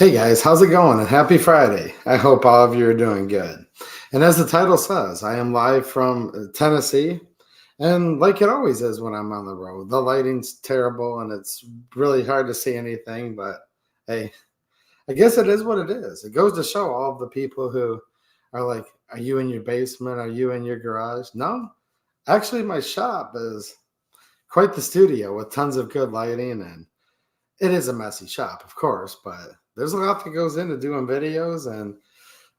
Hey guys, how's it going? And happy Friday. I hope all of you are doing good. And as the title says, I am live from Tennessee. And like it always is when I'm on the road, the lighting's terrible and it's really hard to see anything. But hey, I guess it is what it is. It goes to show all of the people who are like, are you in your basement? Are you in your garage? No, actually, my shop is quite the studio with tons of good lighting, and it is a messy shop, of course, but there's a lot that goes into doing videos. And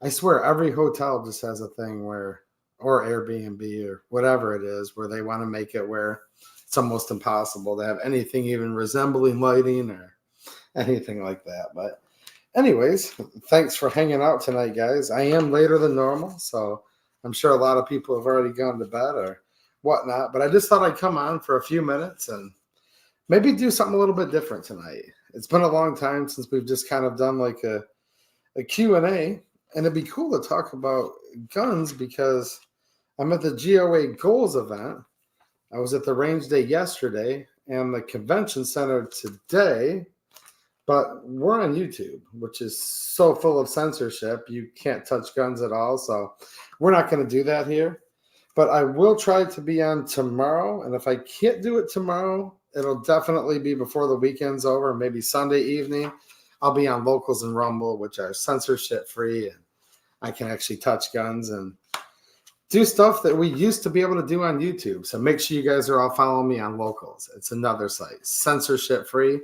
I swear every hotel just has a thing where, or Airbnb or whatever it is, where they want to make it where it's almost impossible to have anything even resembling lighting or anything like that. But anyways, thanks for hanging out tonight, guys. I am later than normal, so I'm sure a lot of people have already gone to bed or whatnot, but I just thought I'd come on for a few minutes and maybe do something a little bit different tonight. It's been a long time since we've just kind of done like a Q&A, and it'd be cool to talk about guns because I'm at the GOA Goals event. I was at the range day yesterday and the convention center today, but we're on YouTube, which is so full of censorship. You can't touch guns at all, so we're not going to do that here. But I will try to be on tomorrow, and if I can't do it tomorrow, it'll definitely be before the weekend's over, maybe Sunday evening. I'll be on Locals and Rumble, which are censorship free, and I can actually touch guns and do stuff that we used to be able to do on YouTube. So make sure you guys are all following me on Locals. It's another site, censorship free.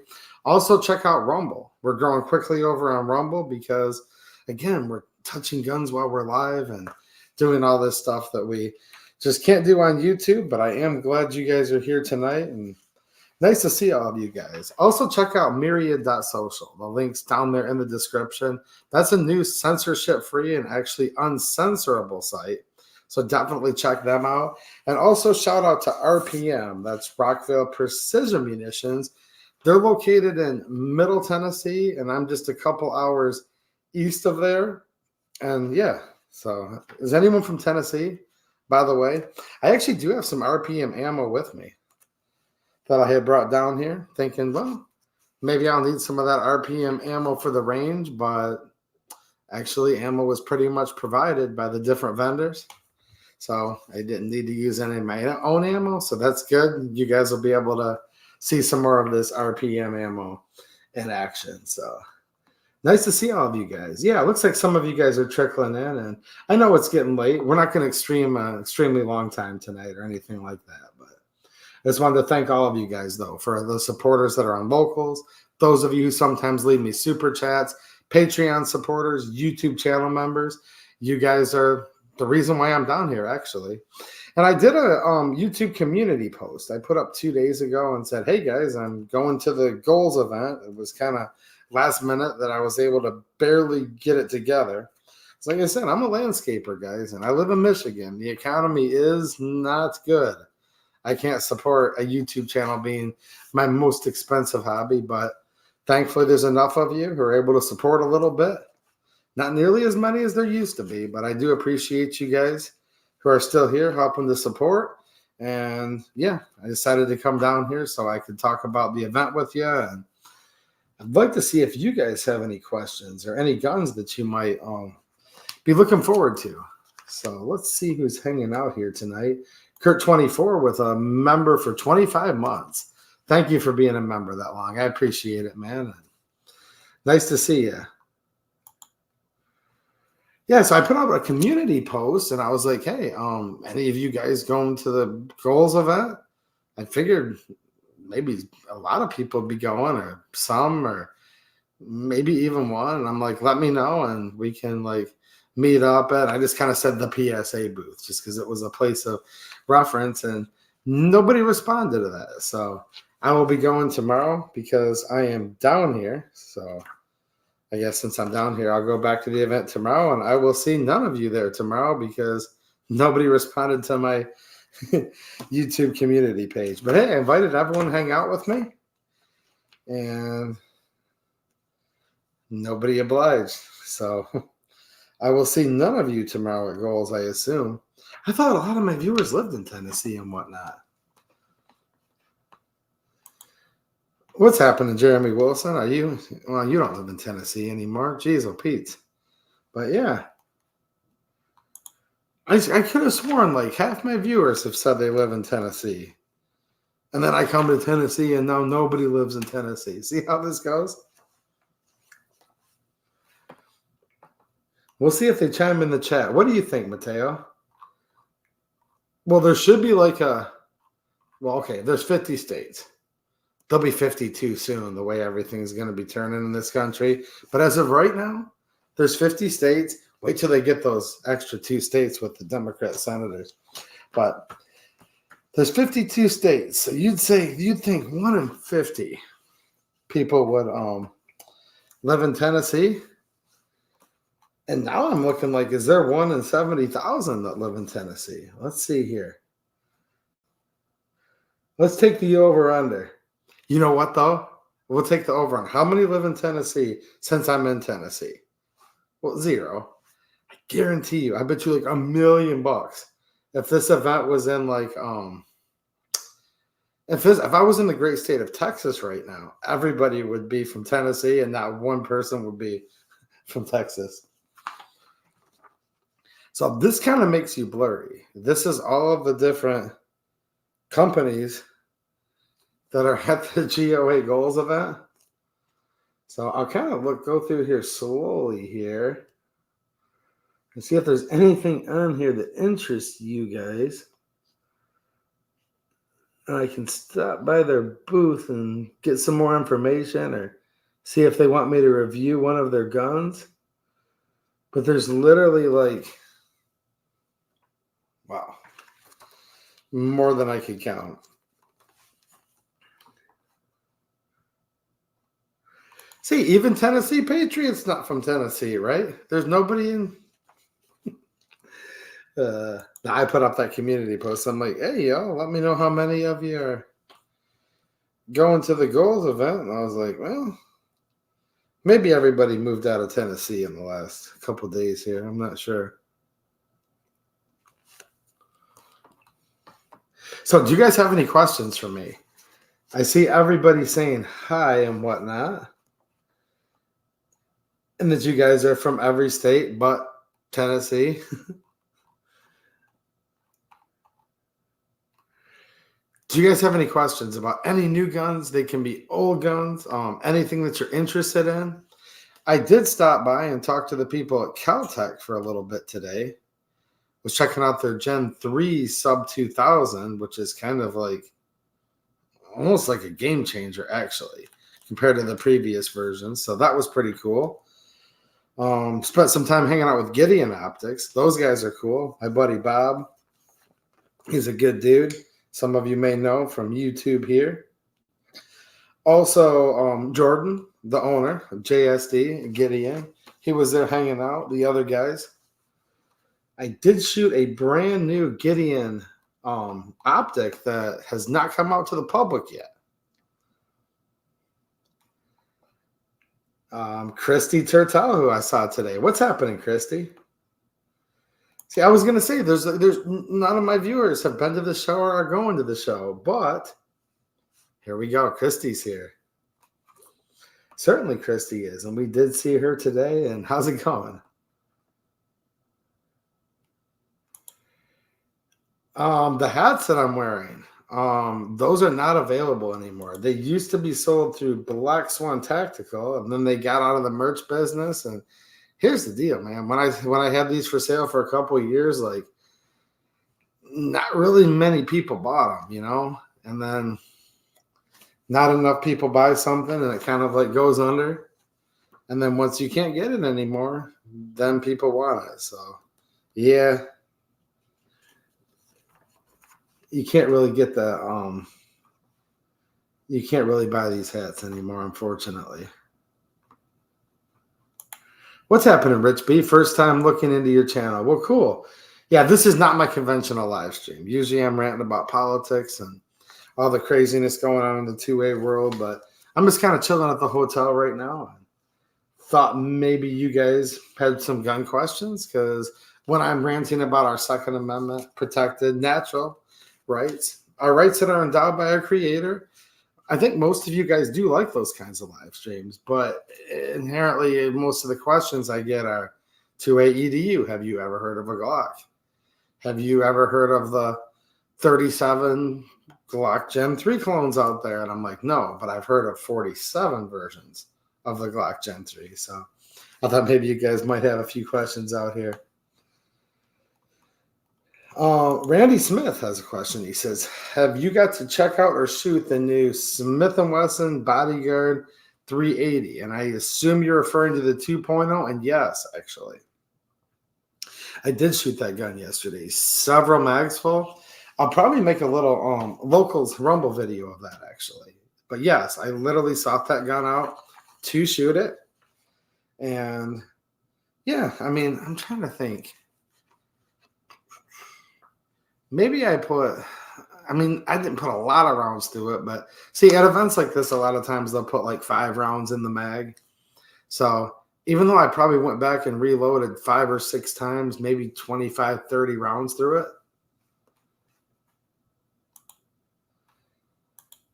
Also check out Rumble. We're growing quickly over on Rumble because, again, we're touching guns while we're live and doing all this stuff that we just can't do on YouTube. But I am glad you guys are here tonight, and nice to see all of you guys. Also, check out myriad.social. The link's down there in the description. That's a new censorship-free and actually uncensorable site. So definitely check them out. And also shout out to RPM. That's Rockville Precision Munitions. They're located in Middle Tennessee, and I'm just a couple hours east of there. And yeah, so is anyone from Tennessee, by the way? I actually do have some RPM ammo with me that I had brought down here, thinking, well, maybe I'll need some of that RPM ammo for the range, but actually ammo was pretty much provided by the different vendors. So I didn't need to use any of my own ammo, so that's good. You guys will be able to see some more of this RPM ammo in action. So nice to see all of you guys. Yeah, it looks like some of you guys are trickling in, and I know it's getting late. We're not going to extremely long time tonight or anything like that, but I just wanted to thank all of you guys, though, for the supporters that are on Locals, those of you who sometimes leave me super chats, Patreon supporters, YouTube channel members. You guys are the reason why I'm down here, actually. And I did a YouTube community post I put up 2 days ago and said, hey, guys, I'm going to the Goals event. It was kind of last minute that I was able to barely get it together. It's like I said, I'm a landscaper, guys, and I live in Michigan. The economy is not good. I can't support a YouTube channel being my most expensive hobby, but thankfully there's enough of you who are able to support a little bit. Not nearly as many as there used to be, but I do appreciate you guys who are still here helping to support. And yeah, I decided to come down here so I could talk about the event with you. And I'd like to see if you guys have any questions or any guns that you might be looking forward to. So let's see who's hanging out here tonight. Kurt24 with a member for 25 months. Thank you for being a member that long. I appreciate it, man. Nice to see you. Yeah, so I put out a community post, and I was like, hey, any of you guys going to the Goals event? I figured maybe a lot of people would be going, or some, or maybe even one. And I'm like, let me know, and we can, like, meet up at, I just kind of said the PSA booth, just because it was a place of reference, and nobody responded to that. So I will be going tomorrow because I am down here. So I guess since I'm down here, I'll go back to the event tomorrow, and I will see none of you there tomorrow because nobody responded to my YouTube community page. But hey, I invited everyone to hang out with me, and nobody obliged. So I will see none of you tomorrow at Goals, I assume. I thought a lot of my viewers lived in Tennessee and whatnot. What's happening, Jeremy Wilson? Are you? Well, you don't live in Tennessee anymore. Jeez, oh Pete. But yeah, I could have sworn like half my viewers have said they live in Tennessee. And then I come to Tennessee and now nobody lives in Tennessee. See how this goes? We'll see if they chime in the chat. What do you think, Mateo? Well, there should be like okay, there's 50 states. There'll be 52 soon, the way everything's going to be turning in this country. But as of right now, there's 50 states. Wait till they get those extra 2 states with the Democrat senators. But there's 52 states. So you'd think 1 in 50 people would live in Tennessee. And now I'm looking like, is there 1 in 70,000 that live in Tennessee? Let's see here. Let's take the over-under. You know what, though? We'll take the over on how many live in Tennessee since I'm in Tennessee. Well, 0. I guarantee you, I bet you like $1 million. If this event was in like, if I was in the great state of Texas right now, everybody would be from Tennessee and not one person would be from Texas. So this kind of makes you blurry. This is all of the different companies that are at the GOA Goals event. So I'll kind of go through here slowly here and see if there's anything on here that interests you guys. And I can stop by their booth and get some more information or see if they want me to review one of their guns. But there's literally like, wow, more than I could count. See, even Tennessee Patriots not from Tennessee, right? There's nobody in. I put up that community post. I'm like, hey, y'all, let me know how many of you are going to the Goals event. And I was like, well, maybe everybody moved out of Tennessee in the last couple of days here. I'm not sure. So do you guys have any questions for me? I see everybody saying hi and whatnot. And that you guys are from every state but Tennessee. Do you guys have any questions about any new guns? They can be old guns, anything that you're interested in. I did stop by and talk to the people at Caltech for a little bit today. Was checking out their Gen 3 sub 2000, which is kind of like almost like a game changer, actually, compared to the previous versions. So that was pretty cool. Spent some time hanging out with Gideon Optics. Those guys are cool. My buddy Bob, he's a good dude. Some of you may know from YouTube here. Also, Jordan, the owner of JSD, Gideon, he was there hanging out. The other guys. I did shoot a brand new Gideon optic that has not come out to the public yet. Christy Turtel, who I saw today. What's happening, Christy? See, I was going to say there's none of my viewers have been to the show or are going to the show, but here we go. Christy's here. Certainly Christy is, and we did see her today. And how's it going? The hats that I'm wearing, those are not available anymore. They used to be sold through Black Swan Tactical, and then they got out of the merch business. And here's the deal, man. When I had these for sale for a couple of years, like not really many people bought them, you know, and then not enough people buy something and it kind of like goes under. And then once you can't get it anymore, then people want it. So yeah. You can't really get the you can't really buy these hats anymore, unfortunately. What's happening, Rich B? First time looking into your channel. Well, cool. Yeah, this is not my conventional live stream. Usually I'm ranting about politics and all the craziness going on in the two-way world, but I'm just kind of chilling at the hotel right now. Thought maybe you guys had some gun questions, because when I'm ranting about our Second Amendment protected natural rights, our rights that are endowed by our Creator, I think most of you guys do like those kinds of live streams, but inherently, most of the questions I get are to AEDU. Have you ever heard of a Glock? Have you ever heard of the 37 Glock Gen 3 clones out there? And I'm like, no, but I've heard of 47 versions of the Glock Gen 3. So I thought maybe you guys might have a few questions out here. Randy Smith has a question. He says, have you got to check out or shoot the new Smith & Wesson Bodyguard 380? And I assume you're referring to the 2.0. And yes, actually, I did shoot that gun yesterday. Several mags full. I'll probably make a little locals rumble video of that, actually. But yes, I literally sought that gun out to shoot it. And yeah, I mean, I'm trying to think. Maybe I didn't put a lot of rounds through it, but see, at events like this, a lot of times they'll put like 5 rounds in the mag. So even though I probably went back and reloaded 5 or 6 times, maybe 25, 30 rounds through it.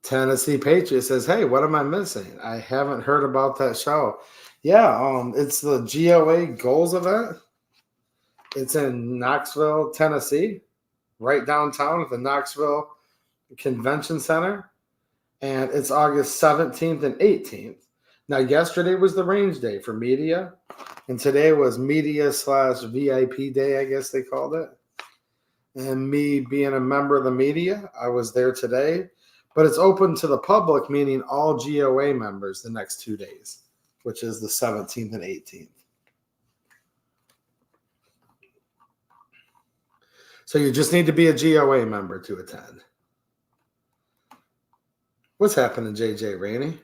Tennessee Patriot says, hey, what am I missing? I haven't heard about that show. Yeah, it's the GOA Goals event. It's in Knoxville, Tennessee, right downtown at the Knoxville Convention Center. And it's August 17th and 18th. Now, yesterday was the range day for media. And today was media/VIP day, I guess they called it. And me being a member of the media, I was there today. But it's open to the public, meaning all GOA members the next 2 days, which is the 17th and 18th. So you just need to be a GOA member to attend. What's happening, JJ Rainey?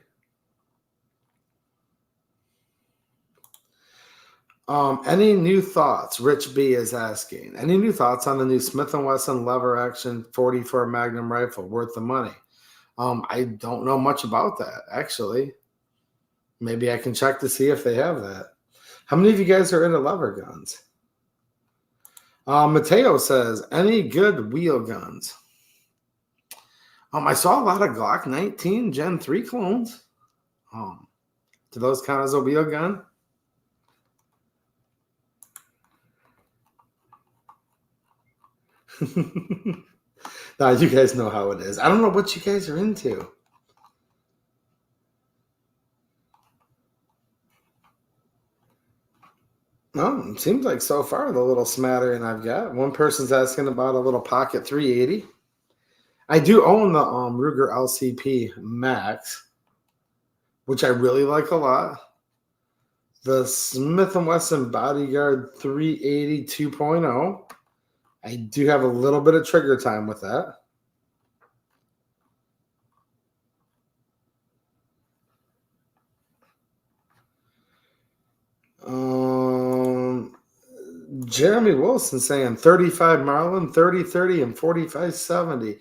Any new thoughts? Rich B is asking. Any new thoughts on the new Smith & Wesson lever action 44 Magnum rifle worth the money? I don't know much about that, actually. Maybe I can check to see if they have that. How many of you guys are into lever guns? Mateo says, any good wheel guns? I saw a lot of Glock 19 Gen 3 clones. Do those count as a wheel gun? Nah, you guys know how it is. I don't know what you guys are into. No, it seems like so far the little smattering I've got. One person's asking about a little pocket 380. I do own the Ruger LCP Max, which I really like a lot. The Smith & Wesson Bodyguard 380 2.0. I do have a little bit of trigger time with that. Jeremy Wilson saying 35 Marlin, 30-30, and 45-70.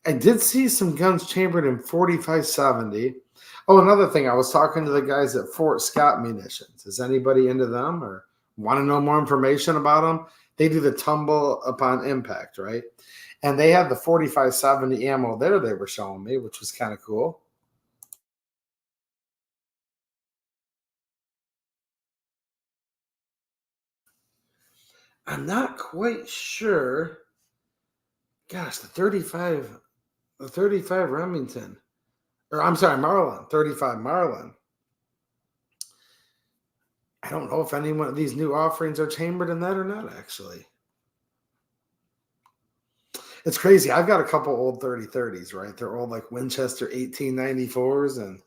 I did see some guns chambered in 45-70. Oh, another thing, I was talking to the guys at Fort Scott Munitions. Is anybody into them or want to know more information about them? They do the tumble upon impact, right? And they had the 45-70 ammo there they were showing me, which was kind of cool. I'm not quite sure. Gosh, the 35 Remington. Or I'm sorry, Marlin, 35 Marlin. I don't know if any one of these new offerings are chambered in that or not, actually. It's crazy. I've got a couple old 30-30s, right? They're old like Winchester 1894s. And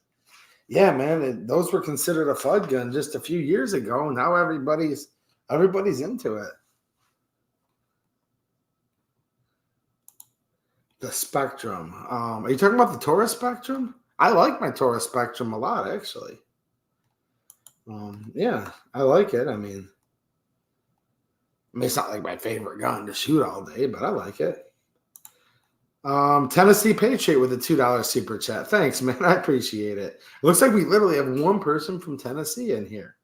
yeah, man, those were considered a FUD gun just a few years ago. Now everybody's into it. The Spectrum. Are you talking about the Taurus Spectrum? I like my Taurus Spectrum a lot, actually. Yeah, I like it. I mean, it's not like my favorite gun to shoot all day, but I like it. Tennessee Patriot with a $2 super chat. Thanks, man. I appreciate it. It looks like we literally have one person from Tennessee in here.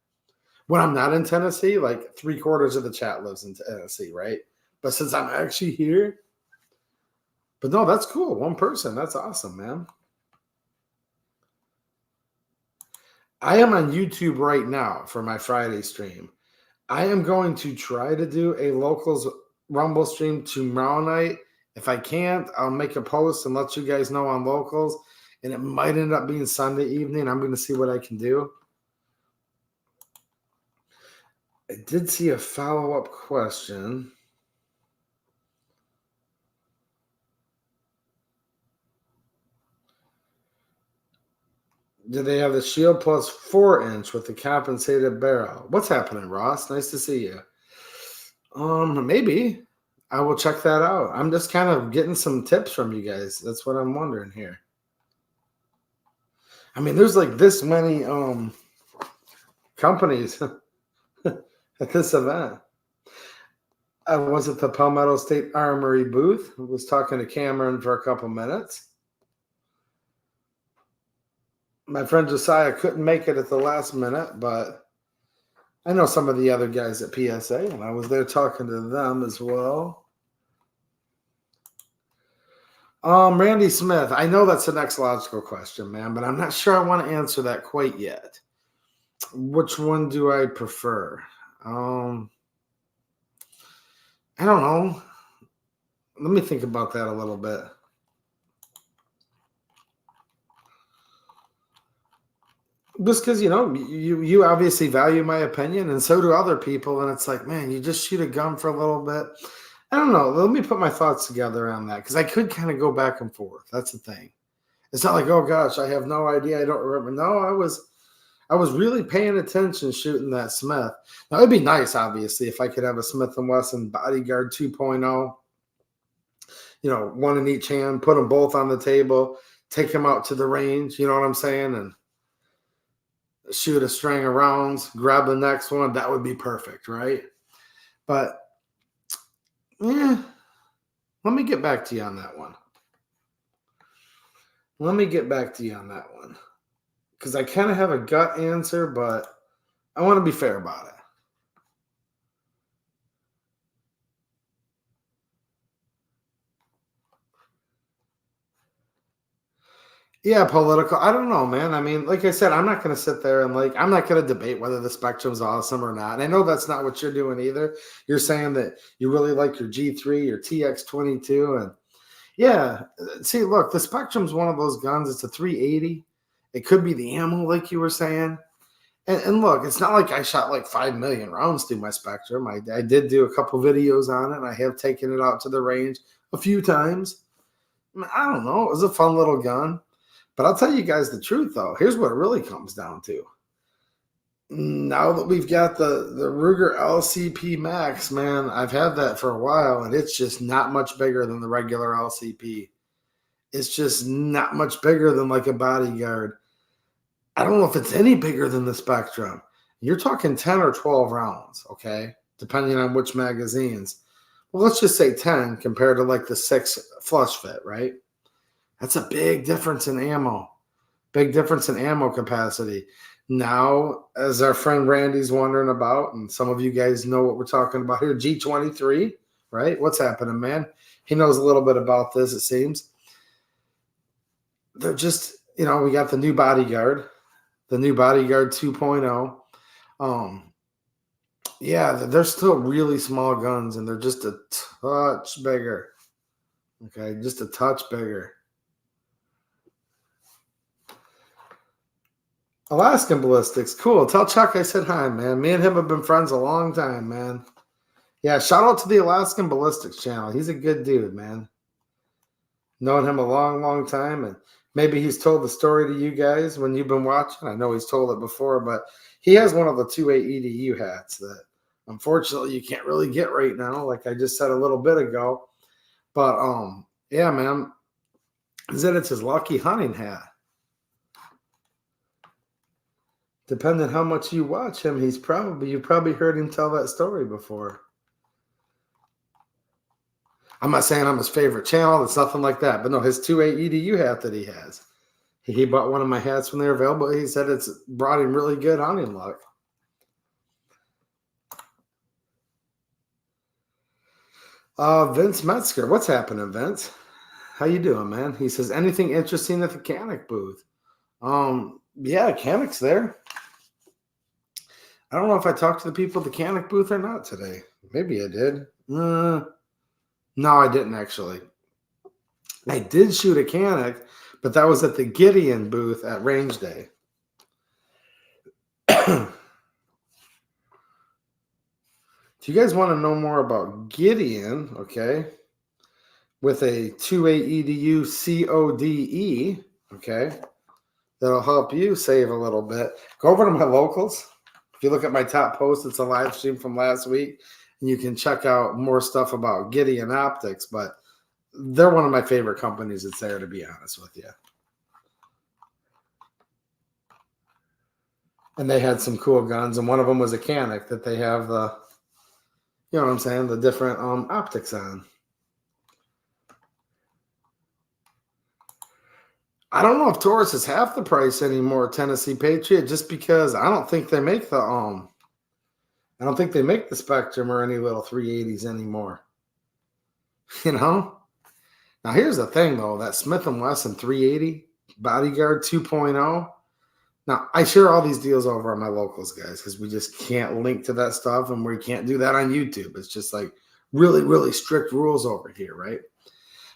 When I'm not in Tennessee, like 3/4 of the chat lives in Tennessee, right? But since I'm actually here, but no, that's cool. One person. That's awesome, man. I am on YouTube right now for my Friday stream. I am going to try to do a locals Rumble stream tomorrow night. If I can't, I'll make a post and let you guys know on locals. And it might end up being Sunday evening. I'm going to see what I can do. I did see a follow-up question. Do they have the Shield Plus 4-inch with the compensated barrel? What's happening, Ross? Nice to see you. Maybe. I will check that out. I'm just kind of getting some tips from you guys. That's what I'm wondering here. I mean, there's like this many companies at this event. I was at the Palmetto State Armory booth. I was talking to Cameron for a couple minutes. My friend Josiah couldn't make it at the last minute, but I know some of the other guys at PSA, and I was there talking to them as well. Randy Smith, I know that's the next logical question, man, but I'm not sure I want to answer that quite yet. Which one do I prefer? I don't know. Let me think about that a little bit. Just because, you obviously value my opinion, and so do other people. And it's like, man, you just shoot a gun for a little bit. I don't know. Let me put my thoughts together on that, because I could kind of go back and forth. That's the thing. It's not like, oh gosh, I have no idea. I don't remember. No, I was really paying attention shooting that Smith. Now it'd be nice, obviously, if I could have a Smith & Wesson Bodyguard 2.0. One in each hand, put them both on the table, take them out to the range. You know what I'm saying? And shoot a string of rounds, grab the next one. That would be perfect, right? But yeah, let me get back to you on that one. Because I kind of have a gut answer, but I want to be fair about it. Yeah, political. I don't know, man. I mean, like I said, I'm not going to sit there and I'm not going to debate whether the Spectrum's awesome or not. And I know that's not what you're doing either. You're saying that you really like your G3, your TX22. And yeah, see, look, the Spectrum's one of those guns. It's a 380. It could be the ammo, like you were saying. And look, it's not like I shot like 5 million rounds through my Spectrum. I did do a couple videos on it, and I have taken it out to the range a few times. I don't know. It was a fun little gun. But I'll tell you guys the truth, though. Here's what it really comes down to. Now that we've got the Ruger LCP Max, man, I've had that for a while, and it's just not much bigger than the regular LCP. It's just not much bigger than like a Bodyguard. I don't know if it's any bigger than the Spectrum. You're talking 10 or 12 rounds, okay, depending on which magazines. Well, let's just say 10 compared to like the 6 flush fit, right? That's a big difference in ammo. Big difference in ammo capacity. Now, as our friend Randy's wondering about, and some of you guys know what we're talking about here, G23, right? What's happening, man? He knows a little bit about this, it seems. They're just, we got the new Bodyguard 2.0. Yeah, they're still really small guns, and they're just a touch bigger. Okay, just a touch bigger. Alaskan Ballistics, cool. Tell Chuck I said hi, man. Me and him have been friends a long time, man. Yeah, shout out to the Alaskan Ballistics channel. He's a good dude, man. Known him a long, long time, and maybe he's told the story to you guys when you've been watching. I know he's told it before, but he has one of the 2A EDU hats that unfortunately you can't really get right now, like I just said a little bit ago. But yeah, man. He said it's his lucky hunting hat. Depending how much you watch him, you've probably heard him tell that story before. I'm not saying I'm his favorite channel. It's nothing like that. But no, his 2A EDU hat that he has. He bought one of my hats when they were available. He said it's brought him really good hunting luck. Vince Metzger. What's happening, Vince? How you doing, man? He says, anything interesting at the Canic booth? Yeah, Canic's there. I don't know if I talked to the people at the Canic booth or not today. Maybe I did. No, I didn't actually. I did shoot a Canic, but that was at the Gideon booth at Range Day. Do you guys want to know more about Gideon? Okay. With a 2A EDU CODE. Okay. That'll help you save a little bit. Go over to my locals. If you look at my top post, it's a live stream from last week, and you can check out more stuff about Gideon Optics, but they're one of my favorite companies that's there, to be honest with you. And they had some cool guns, and one of them was a Canic that they have the, you know what I'm saying, the different optics on. I don't know if Taurus is half the price anymore, Tennessee Patriot, just because I don't think they make the I don't think they make the Spectrum or any little 380s anymore. You know? Now here's the thing though, that Smith & Wesson 380 Bodyguard 2.0. Now I share all these deals over on my locals, guys, because we just can't link to that stuff, and we can't do that on YouTube. It's just like really, really strict rules over here, right?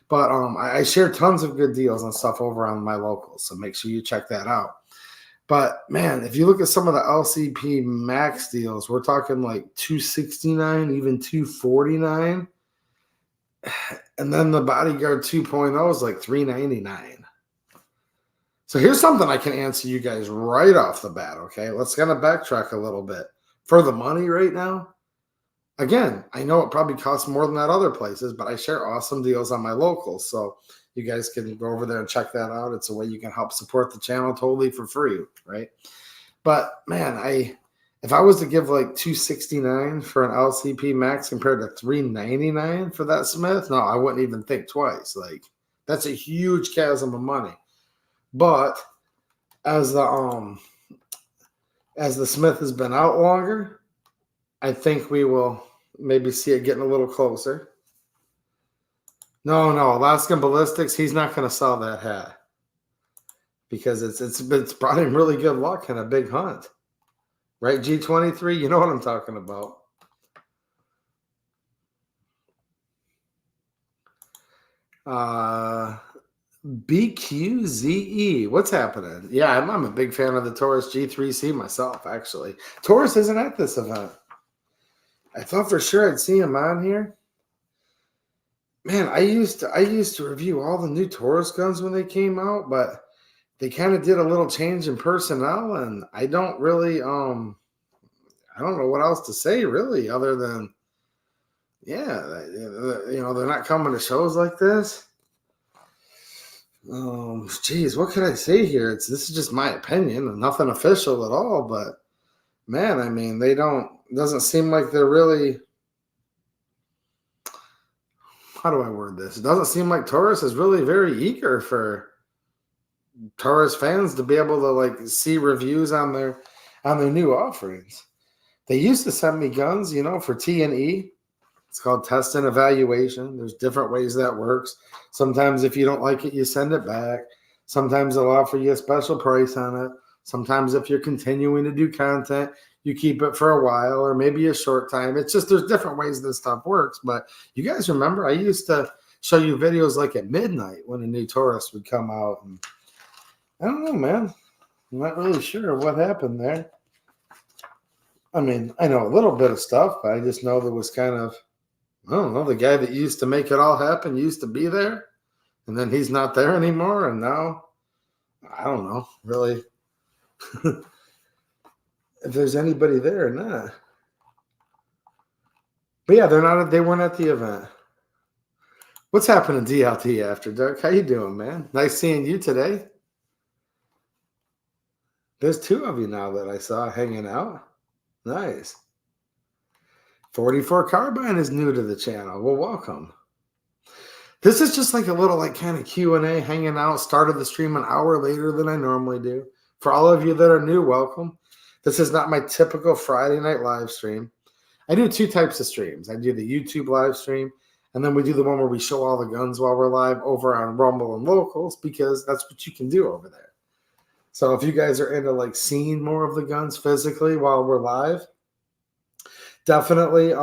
But I share tons of good deals and stuff over on my locals, so make sure you check that out. But man, if you look at some of the LCP Max deals, we're talking like $269, even $249, and then the Bodyguard 2.0 is like $399. So here's something I can answer you guys right off the bat. Okay, let's kind of backtrack a little bit. For the money right now, again, I know it probably costs more than that other places, but I share awesome deals on my locals. So you guys can go over there and check that out. It's a way you can help support the channel totally for free, right? But man, if I was to give like $269 for an LCP Max compared to $399 for that Smith, no, I wouldn't even think twice. Like, that's a huge chasm of money. But as the Smith has been out longer, I think we will maybe see it getting a little closer. No, Alaskan Ballistics, he's not going to sell that hat because it's brought him really good luck and a big hunt. Right, G23? You know what I'm talking about. BQZE, what's happening? Yeah, I'm a big fan of the Taurus G3C myself, actually. Taurus isn't at this event. I thought for sure I'd see him on here. Man, I used to review all the new Taurus guns when they came out, but they kind of did a little change in personnel, and I don't really I don't know what else to say really, other than yeah, you know, they're not coming to shows like this. Geez, what can I say here? This is just my opinion and nothing official at all, but man, I mean, it doesn't seem like they're really, how do I word this? It doesn't seem like Taurus is really very eager for Taurus fans to be able to like see reviews on their new offerings. They used to send me guns, you know, for T&E. It's called test and evaluation. There's different ways that works. Sometimes if you don't like it, you send it back. Sometimes they'll offer you a special price on it. Sometimes if you're continuing to do content, you keep it for a while or maybe a short time. It's just there's different ways this stuff works. But you guys remember I used to show you videos like at midnight when a new Taurus would come out. And I don't know, man. I'm not really sure what happened there. I mean, I know a little bit of stuff, but I just know there was kind of, I don't know, the guy that used to make it all happen used to be there, and then he's not there anymore, and now, I don't know, really, if there's anybody there or not. But yeah, they weren't at the event. What's happening, DLT After Dark? How you doing, man? Nice seeing you today. There's two of you now that I saw hanging out. Nice. 44 Carbine is new to the channel. Well, welcome. This is just like a little like kind of Q&A, hanging out. Started the stream an hour later than I normally do. For all of you that are new, welcome. This is not my typical Friday night live stream. I do two types of streams. I do the YouTube live stream, and then we do the one where we show all the guns while we're live over on Rumble and Locals, because that's what you can do over there. So if you guys are into like seeing more of the guns physically while we're live, definitely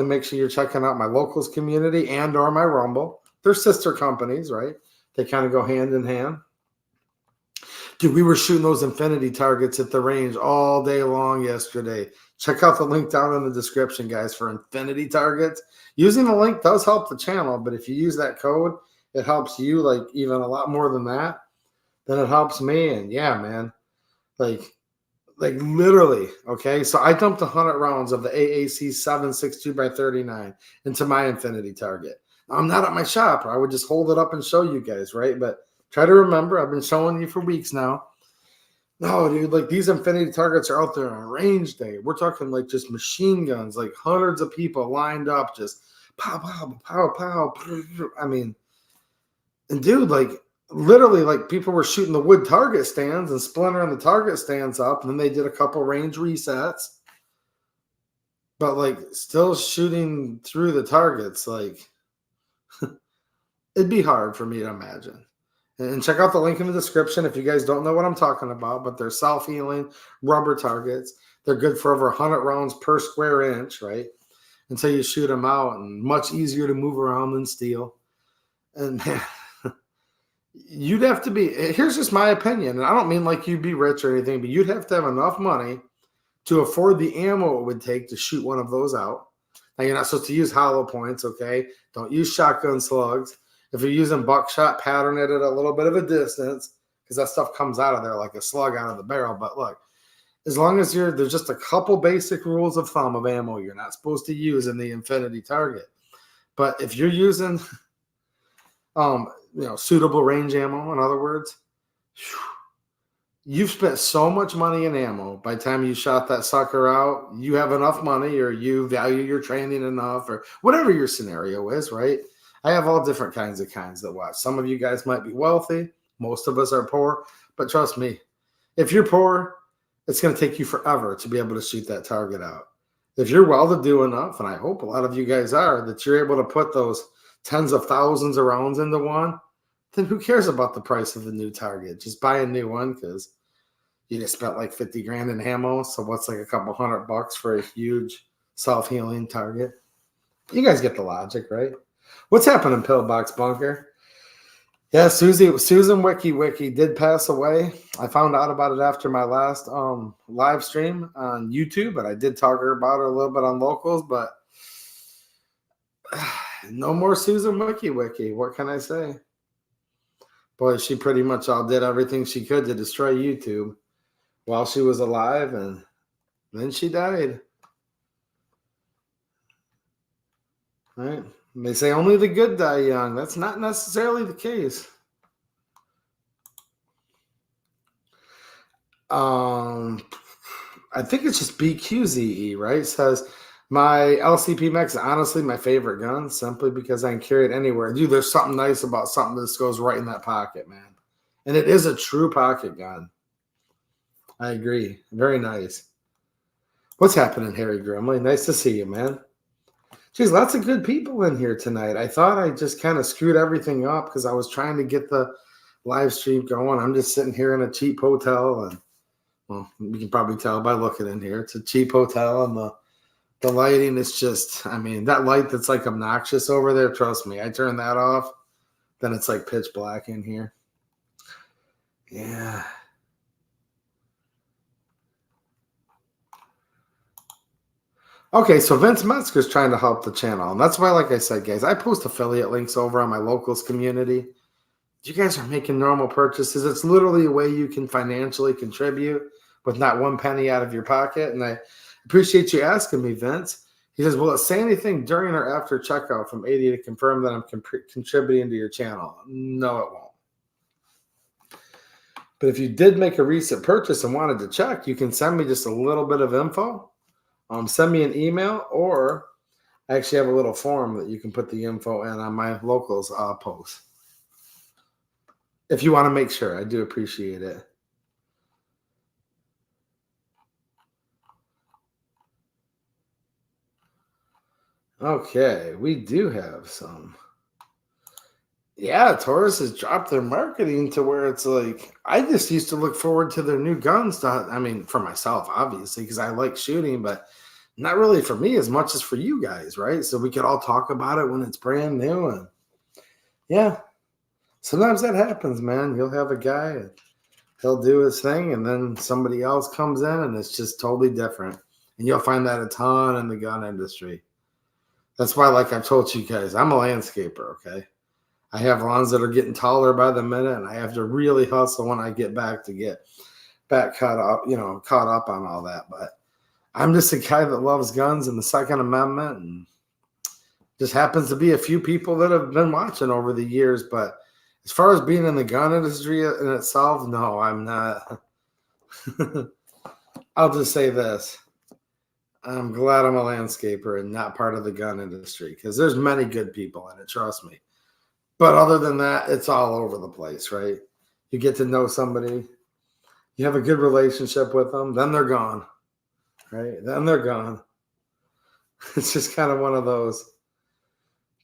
make sure you're checking out my locals community and or my Rumble. They're sister companies, right? They kind of go hand in hand. Dude, we were shooting those infinity targets at the range all day long yesterday. Check out the link down in the description, guys, for infinity targets. Using the link does help the channel, but if you use that code, it helps you like even a lot more than that. Then it helps me. And yeah, man, like literally, okay. So I dumped 100 rounds of the AAC 762 by 39 into my infinity target. I'm not at my shop, or I would just hold it up and show you guys, right? But try to remember, I've been showing you for weeks now. No, dude, like these infinity targets are out there on range day. We're talking like just machine guns, like hundreds of people lined up, just pow, pow, pow, pow. I mean, and dude, like literally, like people were shooting the wood target stands and splintering the target stands up, and then they did a couple range resets, but like still shooting through the targets, like it'd be hard for me to imagine. And check out the link in the description if you guys don't know what I'm talking about, but they're self-healing rubber targets. They're good for over 100 rounds per square inch, right? Until you shoot them out, and much easier to move around than steel. And man, you'd have to be, here's just my opinion, and I don't mean like you'd be rich or anything, but you'd have to have enough money to afford the ammo it would take to shoot one of those out. Now, you're not supposed to use hollow points, okay? Don't use shotgun slugs. If you're using buckshot, pattern it at a little bit of a distance because that stuff comes out of there like a slug out of the barrel. But look, as long as there's just a couple basic rules of thumb of ammo you're not supposed to use in the infinity target. But if you're using, suitable range ammo, in other words, you've spent so much money in ammo. By the time you shot that sucker out, you have enough money, or you value your training enough, or whatever your scenario is, right? I have all different kinds that watch. Some of you guys might be wealthy. Most of us are poor. But trust me, if you're poor, it's going to take you forever to be able to shoot that target out. If you're well-to-do enough, and I hope a lot of you guys are, that you're able to put those tens of thousands of rounds into one, then who cares about the price of the new target? Just buy a new one because you just spent like 50 grand in ammo. So what's like a couple $100 for a huge self-healing target? You guys get the logic, right? What's happening, Pillbox Bunker? Yeah, Susan Wiki did pass away. I found out about it after my last live stream on YouTube, but I did talk about her a little bit on locals, but no more Susan Wiki. What can I say? Boy, she pretty much all did everything she could to destroy YouTube while she was alive, and then she died. Right? They say only the good die young. That's not necessarily the case. I think it's just BQZE, right? It says my LCP Max is honestly my favorite gun, simply because I can carry it anywhere. Dude, there's something nice about something that goes right in that pocket, man. And it is a true pocket gun. I agree. Very nice. What's happening, Harry Grimley? Nice to see you, man. Geez, lots of good people in here tonight. I thought I just kind of screwed everything up because I was trying to get the live stream going. I'm just sitting here in a cheap hotel, and well, you can probably tell by looking in here. It's a cheap hotel, and the lighting is just, I mean, that light that's like obnoxious over there, trust me, I turn that off, then it's like pitch black in here. Yeah. Okay, so Vince Metzger's trying to help the channel. And that's why, like I said, guys, I post affiliate links over on my locals community. You guys are making normal purchases. It's literally a way you can financially contribute with not one penny out of your pocket. And I appreciate you asking me, Vince. He says, will it say anything during or after checkout from 80 to confirm that I'm contributing to your channel? No, it won't. But if you did make a recent purchase and wanted to check, you can send me just a little bit of info. Send me an email, or I actually have a little form that you can put the info in on my locals post. If you want to make sure, I do appreciate it. Okay, we do have some Yeah, Taurus has dropped their marketing to where it's like I just used to look forward to their new guns. I mean, for myself, obviously, because I like shooting, but not really for me as much as for you guys, right? So we could all talk about it when it's brand new, and yeah, sometimes that happens, man. You'll have a guy, and he'll do his thing, and then somebody else comes in, and it's just totally different. And you'll find that a ton in the gun industry. That's why, like I've told you guys, I'm a landscaper. Okay. I have lawns that are getting taller by the minute, and I have to really hustle when I get back to get back caught up on all that. But I'm just a guy that loves guns and the Second Amendment, and just happens to be a few people that have been watching over the years. But as far as being in the gun industry in itself, no, I'm not. I'll just say this. I'm glad I'm a landscaper and not part of the gun industry because there's many good people in it, trust me. But other than that, it's all over the place, right? You get to know somebody, you have a good relationship with them, then they're gone, right? Then they're gone. It's just kind of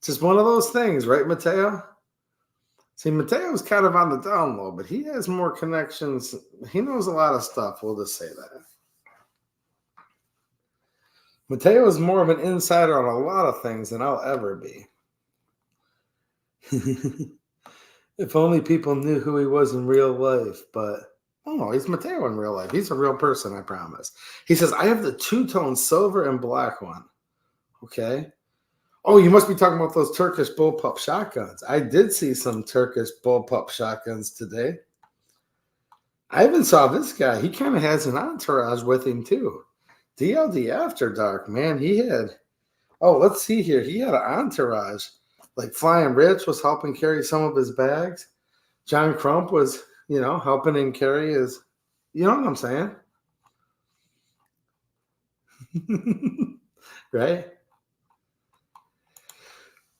just one of those things, right, Mateo? See, Mateo's kind of on the down low, but he has more connections. He knows a lot of stuff. We'll just say that. Mateo is more of an insider on a lot of things than I'll ever be. If only people knew who he was in real life, but oh, he's Mateo in real life. He's a real person, I promise. He says, I have the two-tone silver and black one. Okay. Oh, you must be talking about those Turkish bullpup shotguns. I did see some Turkish bullpup shotguns today. I even saw this guy. He kind of has an entourage with him too. DLD After Dark, man, he had. Oh, let's see here. He had an entourage. Like Flying Rich was helping carry some of his bags. John Crump was, helping him carry his. You know what I'm saying? Right?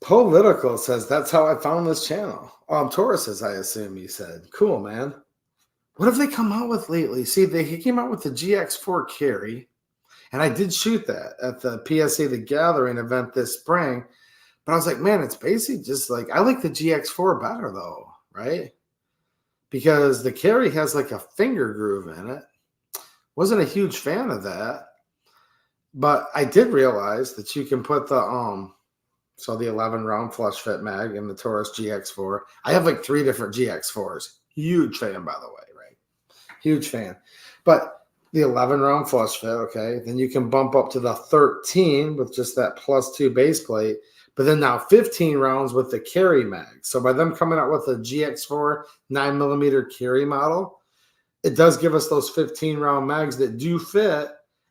Political says that's how I found this channel. Tauruses, I assume he said. Cool, man. What have they come out with lately? See, he came out with the GX4 carry, and I did shoot that at the PSA The Gathering event this spring. But I was like, man, it's basically just like I like the GX4 better though, right? Because the carry has like a finger groove in it. Wasn't a huge fan of that, but I did realize that you can put the 11 round flush fit mag in the Taurus GX4. I have like 3 different GX4s. Huge fan, by the way, right? Huge fan. But the 11 round flush fit, okay, then you can bump up to the 13 with just that +2 base plate. But then now 15 rounds with the carry mag. So by them coming out with a GX4 9mm carry model, it does give us those 15 round mags that do fit.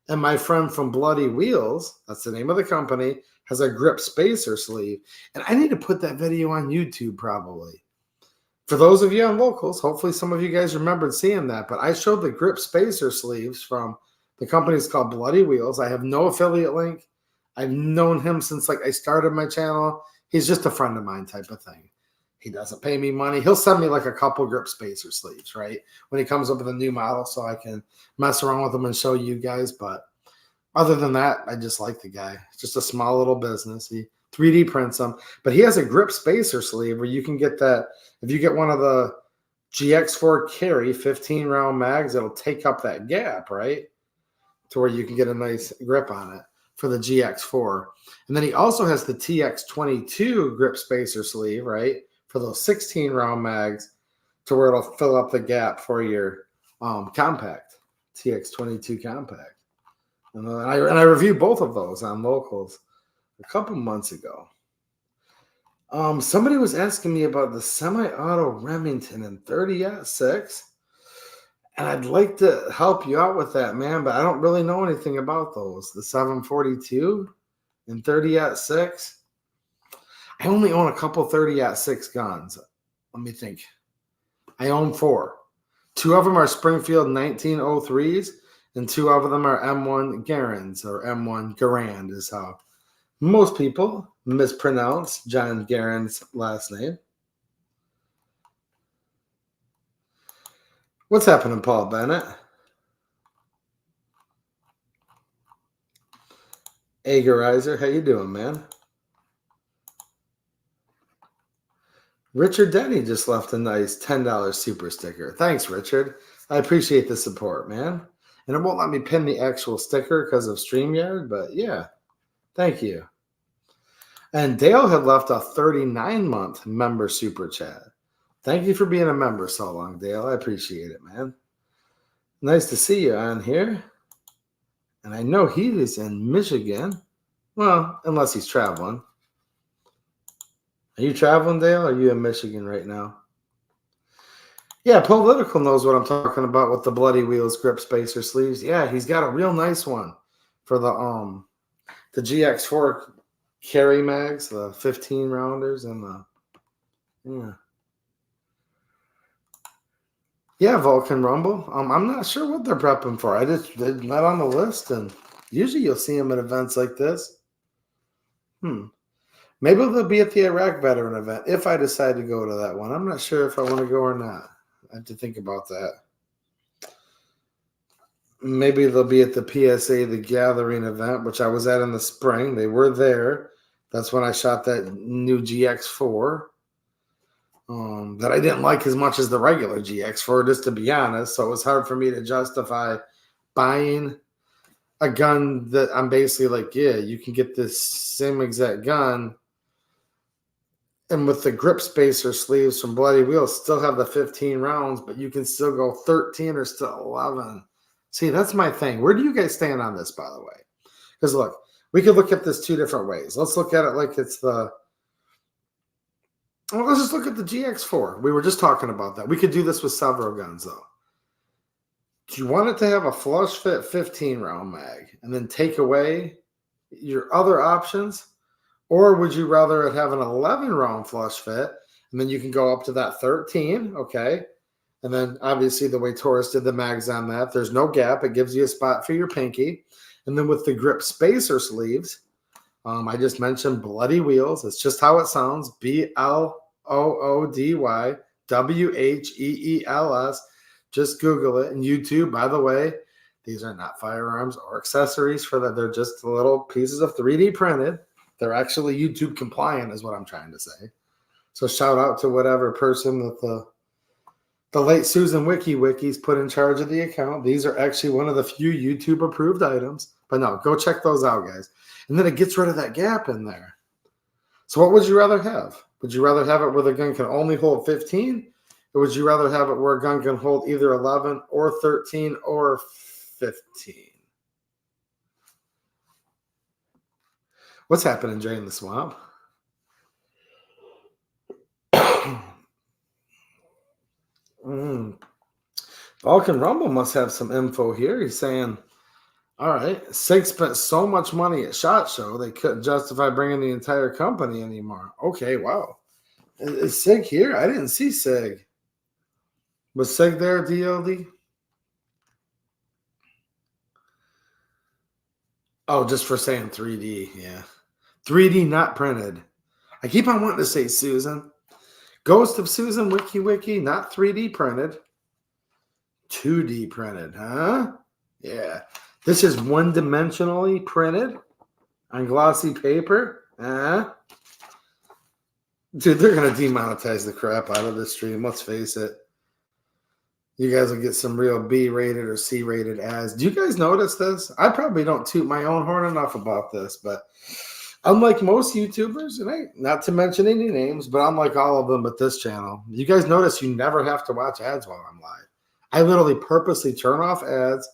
And my friend from Bloody Wheels, that's the name of the company, has a grip spacer sleeve. And I need to put that video on YouTube probably. For those of you on locals, hopefully some of you guys remembered seeing that. But I showed the grip spacer sleeves from the company's called Bloody Wheels. I have no affiliate link. I've known him since I started my channel. He's just a friend of mine type of thing. He doesn't pay me money. He'll send me a couple grip spacer sleeves, right? When he comes up with a new model so I can mess around with them and show you guys. But other than that, I just like the guy. It's just a small little business. He 3D prints them. But he has a grip spacer sleeve where you can get that. If you get one of the GX4 carry 15 round mags, it'll take up that gap, right? To where you can get a nice grip on it for the GX4. And then he also has the TX22 grip spacer sleeve, right? For those 16 round mags to where it'll fill up the gap for your compact, TX22 compact. And I reviewed both of those on locals a couple months ago. Somebody was asking me about the semi-auto Remington in 30-06. And I'd like to help you out with that, man, but I don't really know anything about those. The 742 and 30-06. I only own a couple 30-06 guns. Let me think. I own 4. 2 of them are Springfield 1903s, and 2 of them are M1 Garands, or M1 Garand is how most people mispronounce John Garand's last name. What's happening, Paul Bennett? Agerizer, how you doing, man? Richard Denny just left a nice $10 super sticker. Thanks, Richard. I appreciate the support, man. And it won't let me pin the actual sticker because of StreamYard, but yeah, thank you. And Dale had left a 39-month member super chat. Thank you for being a member so long, Dale. I appreciate it, man. Nice to see you on here. And I know he is in Michigan. Well, unless he's traveling. Are you traveling, Dale? Or are you in Michigan right now? Yeah, Political knows what I'm talking about with the Bloody Wheels grip spacer sleeves. Yeah, he's got a real nice one for the GX4 carry mags, the 15 rounders, and yeah, Vulcan Rumble. I'm not sure what they're prepping for. They're not on the list, and usually you'll see them at events like this. Maybe they'll be at the Iraq veteran event if I decide to go to that one. I'm not sure if I want to go or not. I have to think about that. Maybe they'll be at the PSA, the Gathering event, which I was at in the spring. They were there. That's when I shot that new GX4 that I didn't like as much as the regular GX4, just to be honest. So it was hard for me to justify buying a gun that I'm basically like, yeah, you can get this same exact gun. And with the grip spacer sleeves from Bloody Wheels, still have the 15 rounds, but you can still go 13 or still 11. See, that's my thing. Where do you guys stand on this, by the way? Because look, we could look at this two different ways. Let's look at it like it's let's just look at the GX4. We were just talking about that. We could do this with several guns, though. Do you want it to have a flush fit 15 round mag and then take away your other options? Or would you rather it have an 11 round flush fit and then you can go up to that 13, okay? And then obviously the way Taurus did the mags on that, there's no gap. It gives you a spot for your pinky. And then with the grip spacer sleeves, I just mentioned Bloody Wheels. It's just how it sounds, BLOODYWHEELS. Just Google it. And YouTube, by the way, these are not firearms or accessories for that. They're just little pieces of 3D printed. They're actually YouTube compliant is what I'm trying to say. So shout out to whatever person that the late Susan Wikis put in charge of the account. These are actually one of the few YouTube approved items. But no, go check those out, guys. And then it gets rid of that gap in there. So what would you rather have? Would you rather have it where the gun can only hold 15? Or would you rather have it where a gun can hold either 11 or 13 or 15? What's happening, Jay, in the swamp? Vulcan Rumble must have some info here. He's saying, all right, SIG spent so much money at SHOT Show, they couldn't justify bringing the entire company anymore. Okay, wow. Is SIG here? I didn't see SIG. Was SIG there, DLD? Oh, just for saying 3D, yeah. 3D not printed. I keep on wanting to say Susan. Ghost of Susan Wiki, not 3D printed. 2D printed, huh? Yeah. This is one-dimensionally printed on glossy paper. Dude, they're going to demonetize the crap out of this stream. Let's face it. You guys will get some real B-rated or C-rated ads. Do you guys notice this? I probably don't toot my own horn enough about this, but unlike most YouTubers, and not to mention any names, but unlike all of them at this channel, you guys notice you never have to watch ads while I'm live. I literally purposely turn off ads,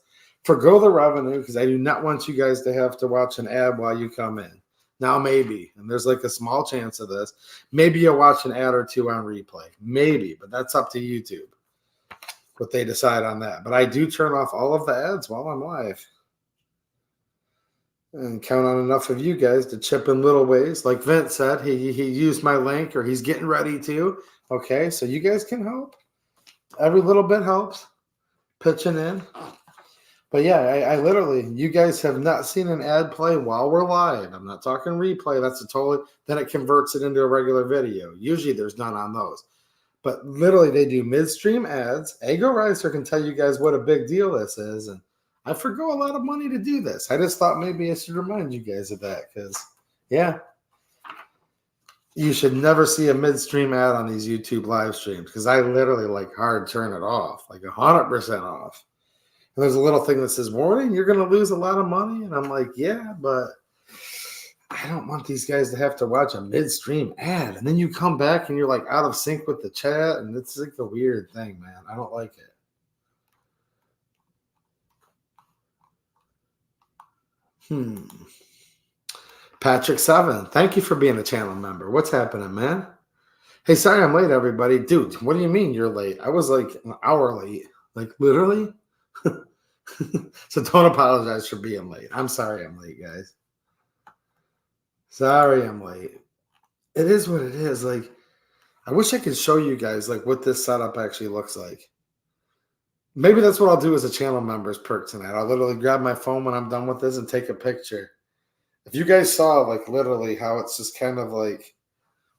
forgo the revenue, because I do not want you guys to have to watch an ad while you come in. Now, maybe, and there's like a small chance of this, maybe you'll watch an ad or two on replay. Maybe, but that's up to YouTube, what they decide on that. But I do turn off all of the ads while I'm live. And count on enough of you guys to chip in little ways. Like Vince said, he used my link, or he's getting ready to. Okay, so you guys can help. Every little bit helps. Pitching in. But yeah, I literally, you guys have not seen an ad play while we're live. I'm not talking replay. That's a totally, then it converts it into a regular video. Usually there's none on those. But literally they do midstream ads. Ego Ricer can tell you guys what a big deal this is. And I forgo a lot of money to do this. I just thought maybe I should remind you guys of that because, yeah. You should never see a midstream ad on these YouTube live streams because I literally like hard turn it off, like 100% off. And there's a little thing that says, warning, you're going to lose a lot of money. And I'm like, yeah, but I don't want these guys to have to watch a midstream ad. And then you come back and you're like out of sync with the chat. And it's like a weird thing, man. I don't like it. Patrick 7, thank you for being a channel member. What's happening, man? Hey, sorry I'm late, everybody. Dude, what do you mean you're late? I was like an hour late. Like literally? So don't apologize for being late. I'm sorry I'm late, guys. Sorry I'm late. It is what it is. Like, I wish I could show you guys like what this setup actually looks like. Maybe that's what I'll do as a channel members perk tonight. I'll literally grab my phone when I'm done with this and take a picture. If you guys saw like literally how it's just kind of like,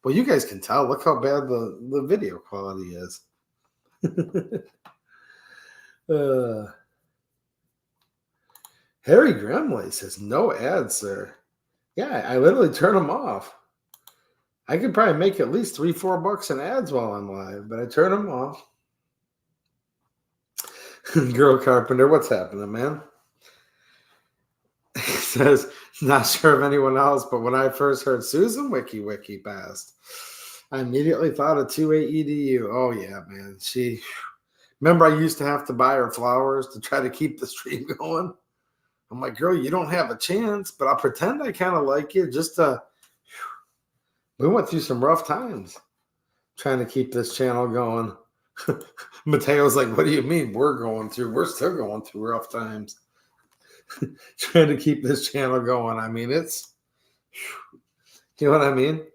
well, you guys can tell. Look how bad the video quality is. Harry Grimley says, no ads, sir. Yeah, I literally turn them off. I could probably make at least $3-4 in ads while I'm live, but I turn them off. Girl Carpenter, what's happening, man? He says, not sure of anyone else, but when I first heard Susan Wiki passed, I immediately thought of 2A EDU. Oh, yeah, man. Remember I used to have to buy her flowers to try to keep the stream going? I'm like, girl, you don't have a chance, but I'll pretend I kind of like you just to. We went through some rough times trying to keep this channel going. Mateo's like, what do you mean we're still going through rough times. Trying to keep this channel going. I mean, it's, you know what I mean?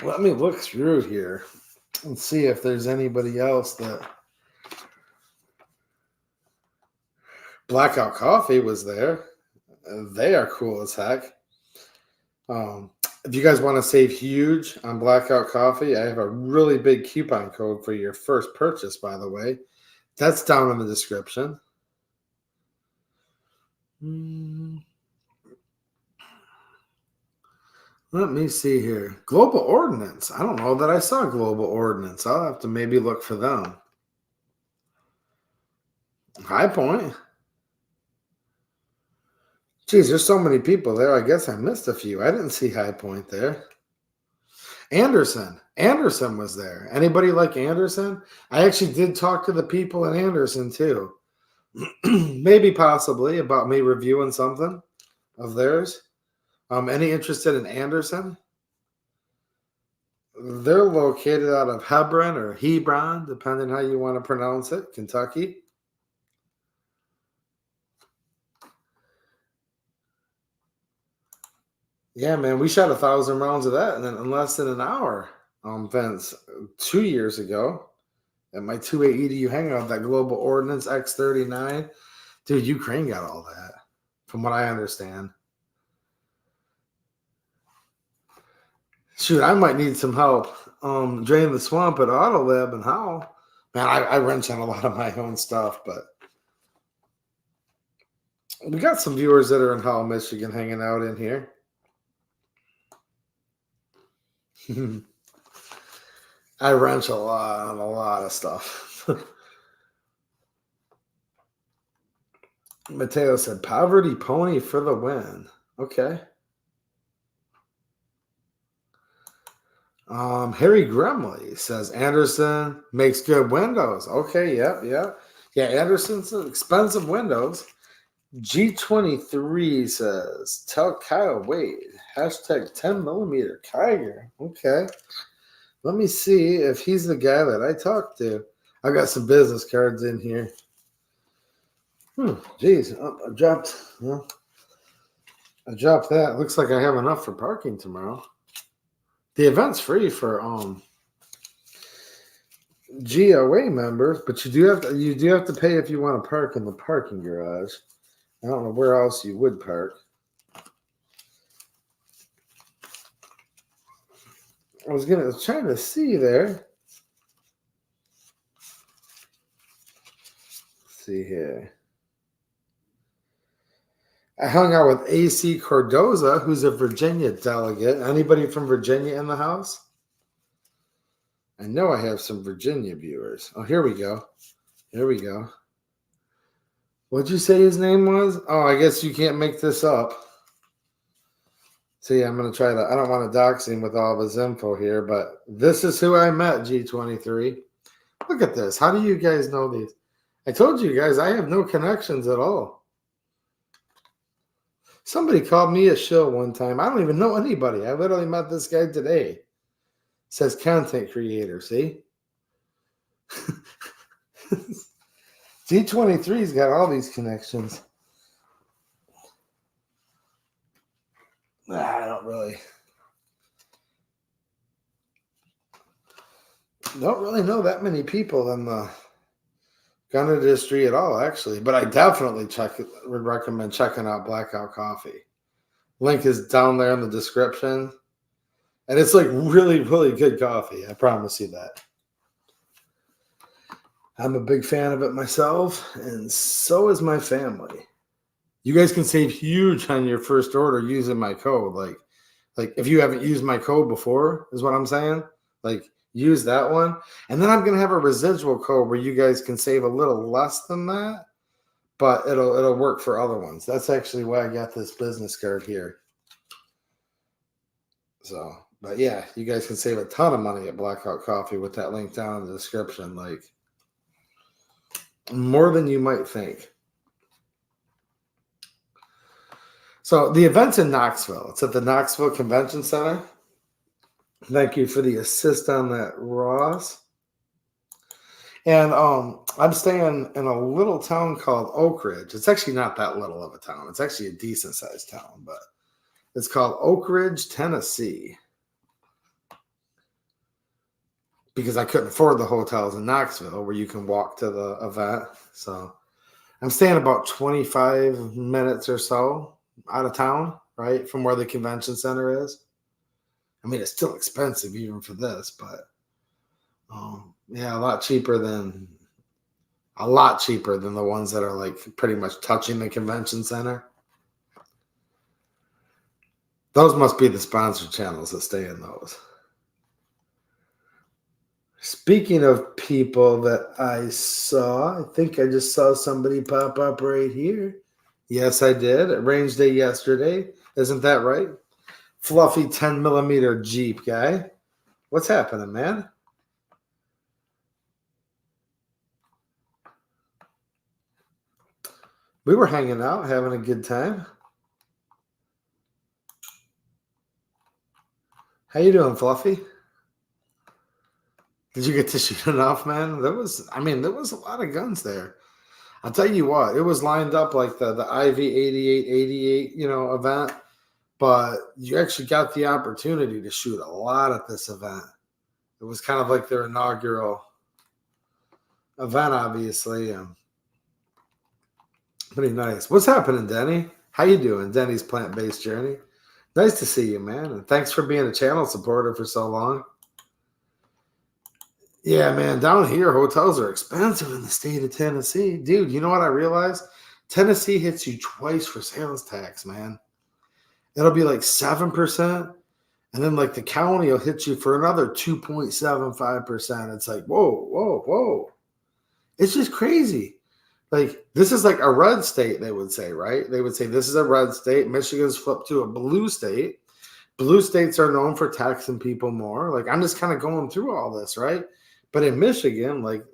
Let me look through here and see if there's anybody else that. Blackout Coffee was there. They are cool as heck. If you guys want to save huge on Blackout Coffee, I have a really big coupon code for your first purchase, by the way. That's down in the description. Let me see here. Global Ordnance. I don't know that I saw Global Ordnance. I'll have to maybe look for them. High Point. Geez, there's so many people there. I guess I missed a few. I didn't see High Point there. Anderson. Anderson was there. Anybody like Anderson? I actually did talk to the people in Anderson too. Maybe possibly about me reviewing something of theirs. Any interested in Anderson? They're located out of Hebron or Hebron, depending how you want to pronounce it, Kentucky. Yeah, man, we shot 1,000 rounds of that in less than an hour, Vince, 2 years ago at my 2A EDU hangout, that Global Ordnance X39. Dude, Ukraine got all that, from what I understand. Shoot, I might need some help draining the swamp at Autolab and how. Man, I wrench on a lot of my own stuff, but we got some viewers that are in Howell, Michigan hanging out in here. I wrench a lot on a lot of stuff. Mateo said, poverty pony for the win. Okay. Harry Gremley says, Anderson makes good windows. Okay, yep. Yeah, Anderson's expensive windows. G23 says, tell Kyle Wade, hashtag 10 millimeter Kiger. Okay. Let me see if he's the guy that I talked to. I got some business cards in here. Geez, I dropped that. Looks like I have enough for parking tomorrow. The event's free for GOA members, but you do have to pay if you want to park in the parking garage. I don't know where else you would park. I was trying to see there. Let's see here. I hung out with AC Cordoza, who's a Virginia delegate. Anybody from Virginia in the house? I know I have some Virginia viewers. Oh, here we go. Here we go. What'd you say his name was? Oh, I guess you can't make this up. See, I'm going to try to, I don't want to dox him with all of his info here, but this is who I met, G23. Look at this. How do you guys know these? I told you guys, I have no connections at all. Somebody called me a shill one time. I don't even know anybody. I literally met this guy today. It says content creator, see? G23's got all these connections. I don't really know that many people in the gun industry at all, actually. But I definitely would recommend checking out Blackout Coffee. Link is down there in the description. And it's like really, really good coffee. I promise you that. I'm a big fan of it myself, and so is my family. You guys can save huge on your first order using my code. Like if you haven't used my code before, is what I'm saying. Like use that one. And then I'm going to have a residual code where you guys can save a little less than that, but it'll work for other ones. That's actually why I got this business card here. So, but yeah, you guys can save a ton of money at Blackout Coffee with that link down in the description. Like more than you might think. So the event's in Knoxville. It's at the Knoxville Convention Center. Thank you for the assist on that, Ross. And I'm staying in a little town called Oak Ridge. It's actually not that little of a town. It's actually a decent-sized town, but it's called Oak Ridge, Tennessee. Because I couldn't afford the hotels in Knoxville where you can walk to the event. So I'm staying about 25 minutes or so out of town, right, from where the convention center is. I mean, it's still expensive even for this, but yeah, a lot cheaper than the ones that are like pretty much touching the convention center. Those must be the sponsored channels that stay in those. Speaking of people that I saw, I think I just saw somebody pop up right here. Yes, I did. At range day yesterday. Isn't that right? Fluffy 10mm Jeep guy. What's happening, man? We were hanging out, having a good time. How you doing, Fluffy? Did you get to shoot enough, man? There was a lot of guns there. I'll tell you what, it was lined up like the IV 8888, event, but you actually got the opportunity to shoot a lot at this event. It was kind of like their inaugural event, obviously. Pretty nice. What's happening, Denny? How you doing? Denny's Plant-Based Journey. Nice to see you, man. And thanks for being a channel supporter for so long. Yeah, man, down here, hotels are expensive in the state of Tennessee. Dude, you know what I realized? Tennessee hits you twice for sales tax, man. It'll be like 7%, and then like the county will hit you for another 2.75%. It's like, whoa. It's just crazy. Like, this is like a red state, they would say, right? They would say this is a red state. Michigan's flipped to a blue state. Blue states are known for taxing people more. Like, I'm just kind of going through all this, right? But in Michigan, like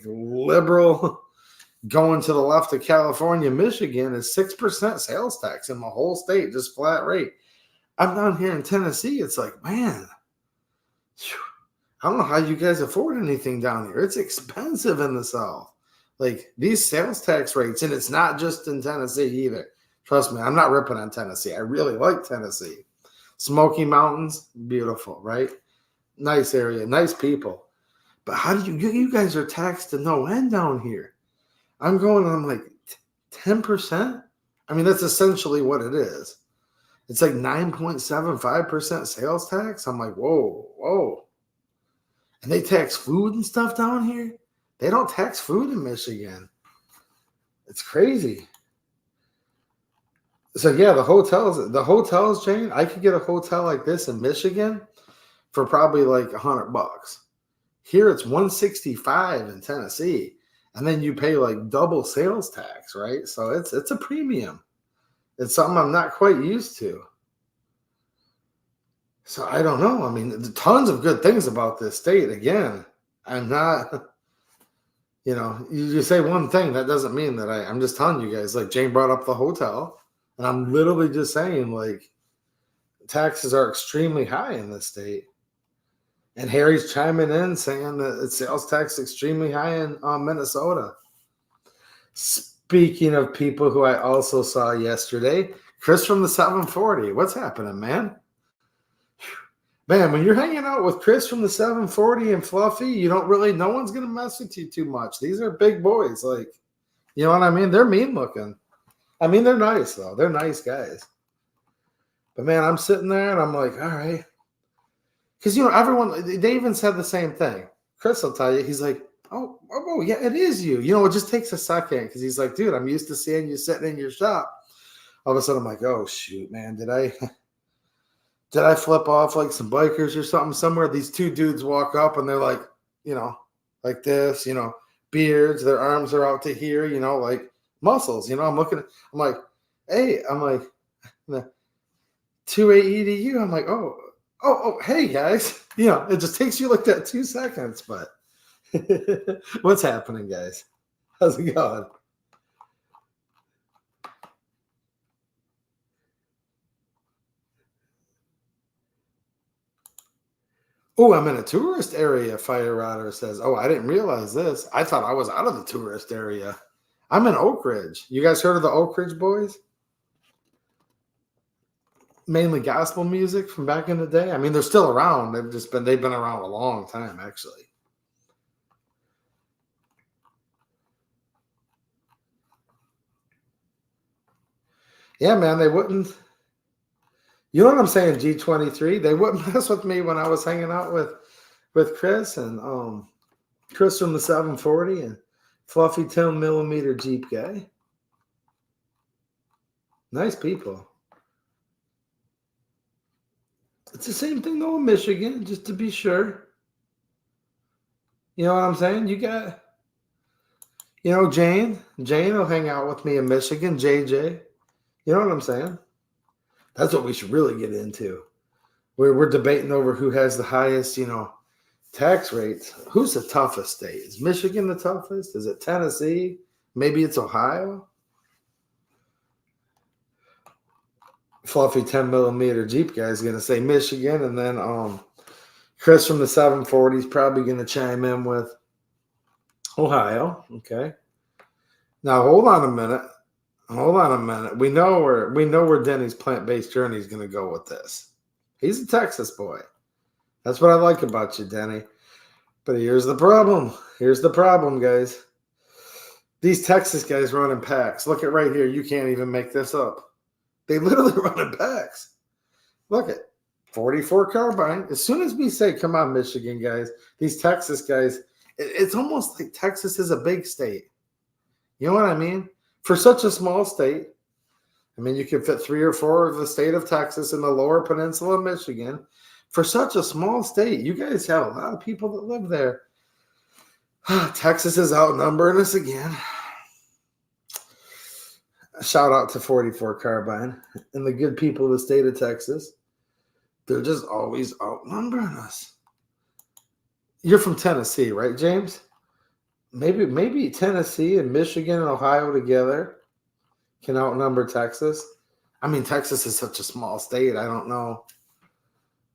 liberal going to the left of California, Michigan is 6% sales tax in the whole state, just flat rate. I'm down here in Tennessee. It's like, man, I don't know how you guys afford anything down here. It's expensive in the South. Like these sales tax rates, and it's not just in Tennessee either. Trust me, I'm not ripping on Tennessee. I really like Tennessee. Smoky Mountains, beautiful, right? Nice area, nice people. But how do you guys are taxed to no end down here? I'm like 10%. I mean, that's essentially what it is. It's like 9.75% sales tax. I'm like, whoa. And they tax food and stuff down here. They don't tax food in Michigan. It's crazy. So yeah, the hotels, Jane. I could get a hotel like this in Michigan for probably like $100. Here it's 165 in Tennessee, and then you pay like double sales tax, right? So it's a premium. It's something I'm not quite used to. So I don't know. I mean, tons of good things about this state. Again, I'm not. You say one thing, that doesn't mean that I'm just telling you guys. Like Jane brought up the hotel, and I'm literally just saying like taxes are extremely high in this state. And Harry's chiming in saying that it's sales tax extremely high in Minnesota. Speaking of people who I also saw yesterday, Chris from the 740. What's happening, man? Man, when you're hanging out with Chris from the 740 and Fluffy, no one's going to mess with you too much. These are big boys. Like, you know what I mean? They're mean looking. I mean, they're nice, though. They're nice guys. But, man, I'm sitting there and I'm like, all right. Because, everyone, they even said the same thing. Chris will tell you, he's like, oh, yeah, it is you. It just takes a second because he's like, dude, I'm used to seeing you sitting in your shop. All of a sudden, I'm like, oh, shoot, man, did I flip off like some bikers or something somewhere? These two dudes walk up and they're like, like this, beards, their arms are out to here, like muscles, I'm like, hey, I'm like, 2AE to you. I'm like, oh, hey guys. It just takes you like that 2 seconds, but what's happening, guys? How's it going? Oh, I'm in a tourist area, Fire Rider says. Oh, I didn't realize this. I thought I was out of the tourist area. I'm in Oak Ridge. You guys heard of the Oak Ridge Boys? Mainly gospel music from back in the day. I mean, they're still around. They've been around a long time, actually. Yeah, man, they wouldn't. You know what I'm saying, G23? They wouldn't mess with me when I was hanging out with Chris and Chris from the 740 and Fluffy 10mm Jeep guy. Nice people. It's the same thing though in Michigan, just to be sure. You know what I'm saying? You got, Jane. Jane will hang out with me in Michigan, JJ. You know what I'm saying? That's what we should really get into. We're debating over who has the highest, tax rates. Who's the toughest state? Is Michigan the toughest? Is it Tennessee? Maybe it's Ohio? Fluffy 10mm Jeep guy is going to say Michigan, and then Chris from the 740 is probably going to chime in with Ohio. Okay. Now hold on a minute. We know where Denny's plant-based journey is going to go with this. He's a Texas boy. That's what I like about you, Denny. But here's the problem. Guys. These Texas guys run in packs. Look at right here. You can't even make this up. They literally run in packs. Look at 44 carbine. As soon as we say, come on, Michigan guys, these Texas guys, it's almost like Texas is a big state. You know what I mean? For such a small state, I mean, you can fit 3 or 4 of the state of Texas in the lower peninsula of Michigan. For such a small state, you guys have a lot of people that live there. Texas is outnumbering us again. Shout out to 44 Carbine and the good people of the state of Texas. They're just always outnumbering us. You're from Tennessee, right, James? Maybe Tennessee and Michigan and Ohio together can outnumber Texas. I mean, Texas is such a small state. I don't know.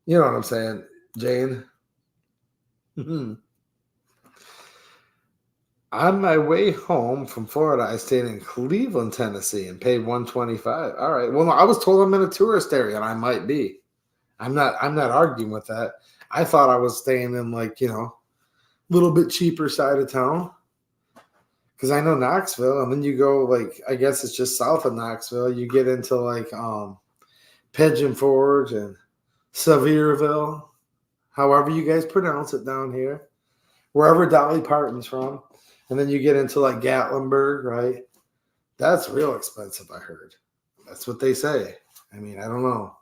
You know what I'm saying, Jane? On my way home from Florida, I stayed in Cleveland, Tennessee, and paid $125. All right. Well, no, I was told I'm in a tourist area, and I might be. I'm not arguing with that. I thought I was staying in a little bit cheaper side of town. Because I know Knoxville, and then you go I guess it's just south of Knoxville. You get into Pigeon Forge and Sevierville, however you guys pronounce it down here, wherever Dolly Parton's from. And then you get into Gatlinburg, right? That's real expensive, I heard. That's what they say. I mean, I don't know.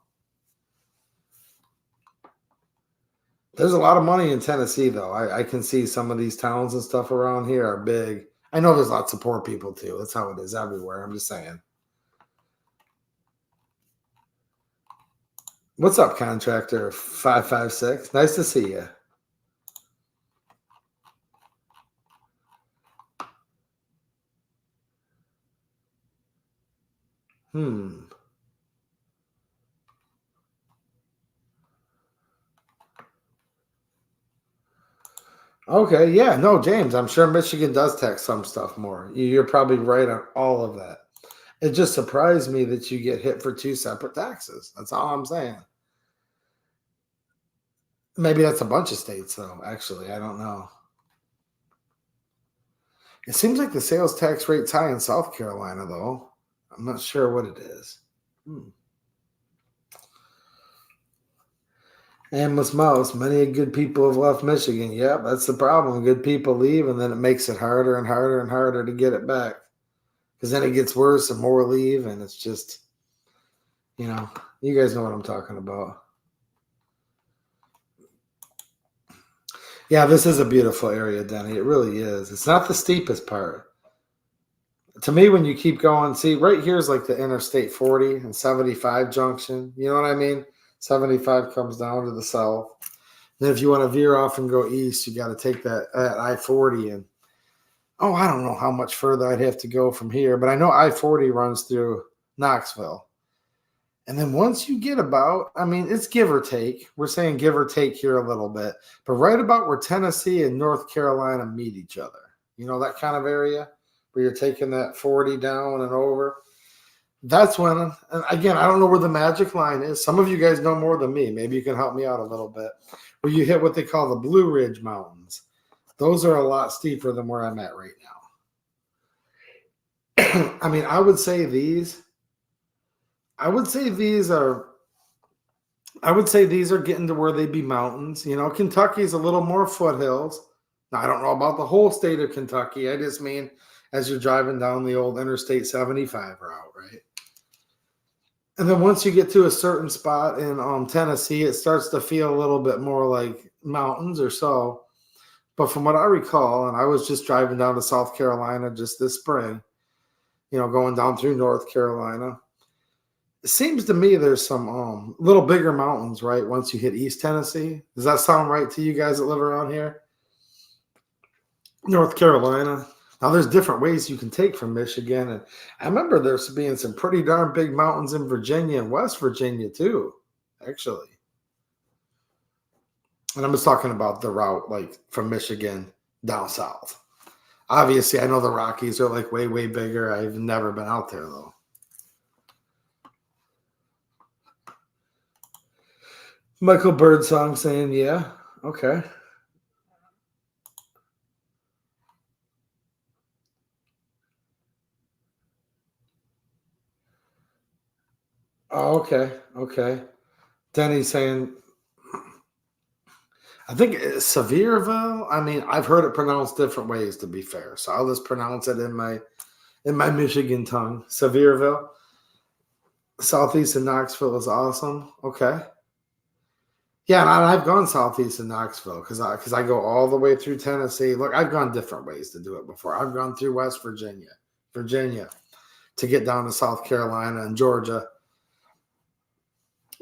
There's a lot of money in Tennessee, though. I can see some of these towns and stuff around here are big. I know there's lots of poor people too. That's how it is everywhere. I'm just saying. What's up, contractor 556? Nice to see you. Hmm. Okay, yeah, no, James, I'm sure Michigan does tax some stuff more. You're probably right on all of that. It just surprised me that you get hit for two separate taxes. That's all I'm saying. Maybe that's a bunch of states, though, actually. I don't know. It seems like the sales tax rate's high in South Carolina, though. I'm not sure what it is. Hmm. Aimless mouse. Many good people have left Michigan. Yep, that's the problem. Good people leave, and then it makes it harder and harder and harder to get it back. Because then it gets worse and more leave, and it's just, you guys know what I'm talking about. Yeah, this is a beautiful area, Denny. It really is. It's not the steepest part. To me, when you keep going, see, right here is like the Interstate 40 and 75 junction. You know what I mean? 75 comes down to the south. Then if you want to veer off and go east, you got to take that I-40 and I don't know how much further I'd have to go from here, but I know I-40 runs through Knoxville. And then once you get about, I mean, it's give or take. We're saying give or take here a little bit, but right about where Tennessee and North Carolina meet each other, that kind of area where you're taking that 40 down and over. That's when, and again, I don't know where the magic line is. Some of you guys know more than me. Maybe you can help me out a little bit. Where you hit what they call the Blue Ridge Mountains. Those are a lot steeper than where I'm at right now. I mean, I would say these are getting to where they be mountains. Kentucky's a little more foothills. Now, I don't know about the whole state of Kentucky. I just mean as you're driving down the old Interstate 75 route, right? And then once you get to a certain spot in Tennessee, it starts to feel a little bit more like mountains or so. But from what I recall, and I was just driving down to South Carolina just this spring, going down through North Carolina. It seems to me there's some little bigger mountains, right? Once you hit East Tennessee. Does that sound right to you guys that live around here? North Carolina. Now, there's different ways you can take from Michigan. And I remember there's being some pretty darn big mountains in Virginia and West Virginia, too, actually. And I'm just talking about the route, like from Michigan down south. Obviously, I know the Rockies are like way, way bigger. I've never been out there, though. Michael Birdsong saying, yeah, okay. Oh, okay, okay. Denny's saying, I think it's Sevierville. I mean, I've heard it pronounced different ways, to be fair. So I'll just pronounce it in my Michigan tongue. Sevierville. Southeast of Knoxville is awesome. Okay. Yeah, and I've gone southeast of Knoxville because I go all the way through Tennessee. Look, I've gone different ways to do it before. I've gone through West Virginia to get down to South Carolina and Georgia.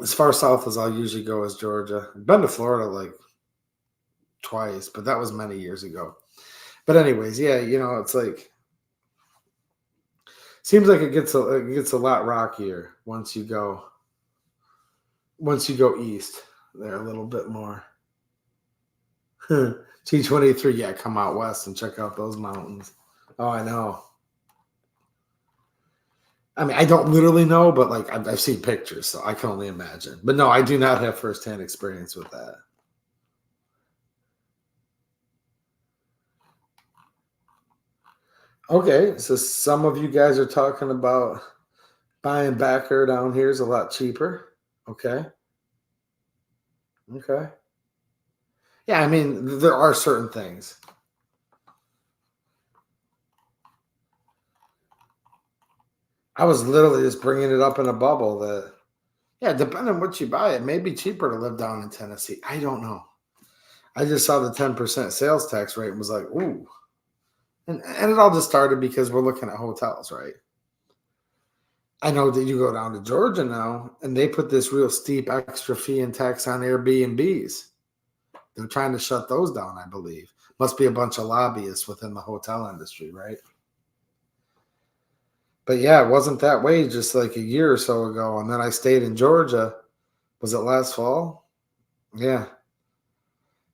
As far south as I'll usually go is Georgia. I've been to Florida like twice, but that was many years ago. But anyways, yeah, it's like seems like it gets a lot rockier once you go east there a little bit more. T23, yeah, come out west and check out those mountains. Oh, I know. I mean, I don't literally know, but like I've seen pictures, so I can only imagine. But no, I do not have firsthand experience with that. Okay, so some of you guys are talking about buying backer down here is a lot cheaper. Okay. Okay. Yeah, I mean, there are certain things. I was literally just bringing it up in a bubble that, yeah, depending on what you buy, it may be cheaper to live down in Tennessee. I don't know. I just saw the 10% sales tax rate and was like, ooh. And it all just started because we're looking at hotels, right? I know that you go down to Georgia now and they put this real steep extra fee and tax on Airbnbs. They're trying to shut those down, I believe. Must be a bunch of lobbyists within the hotel industry, right? But yeah, it wasn't that way just like a year or so ago. And then I stayed in Georgia. Was it last fall? Yeah.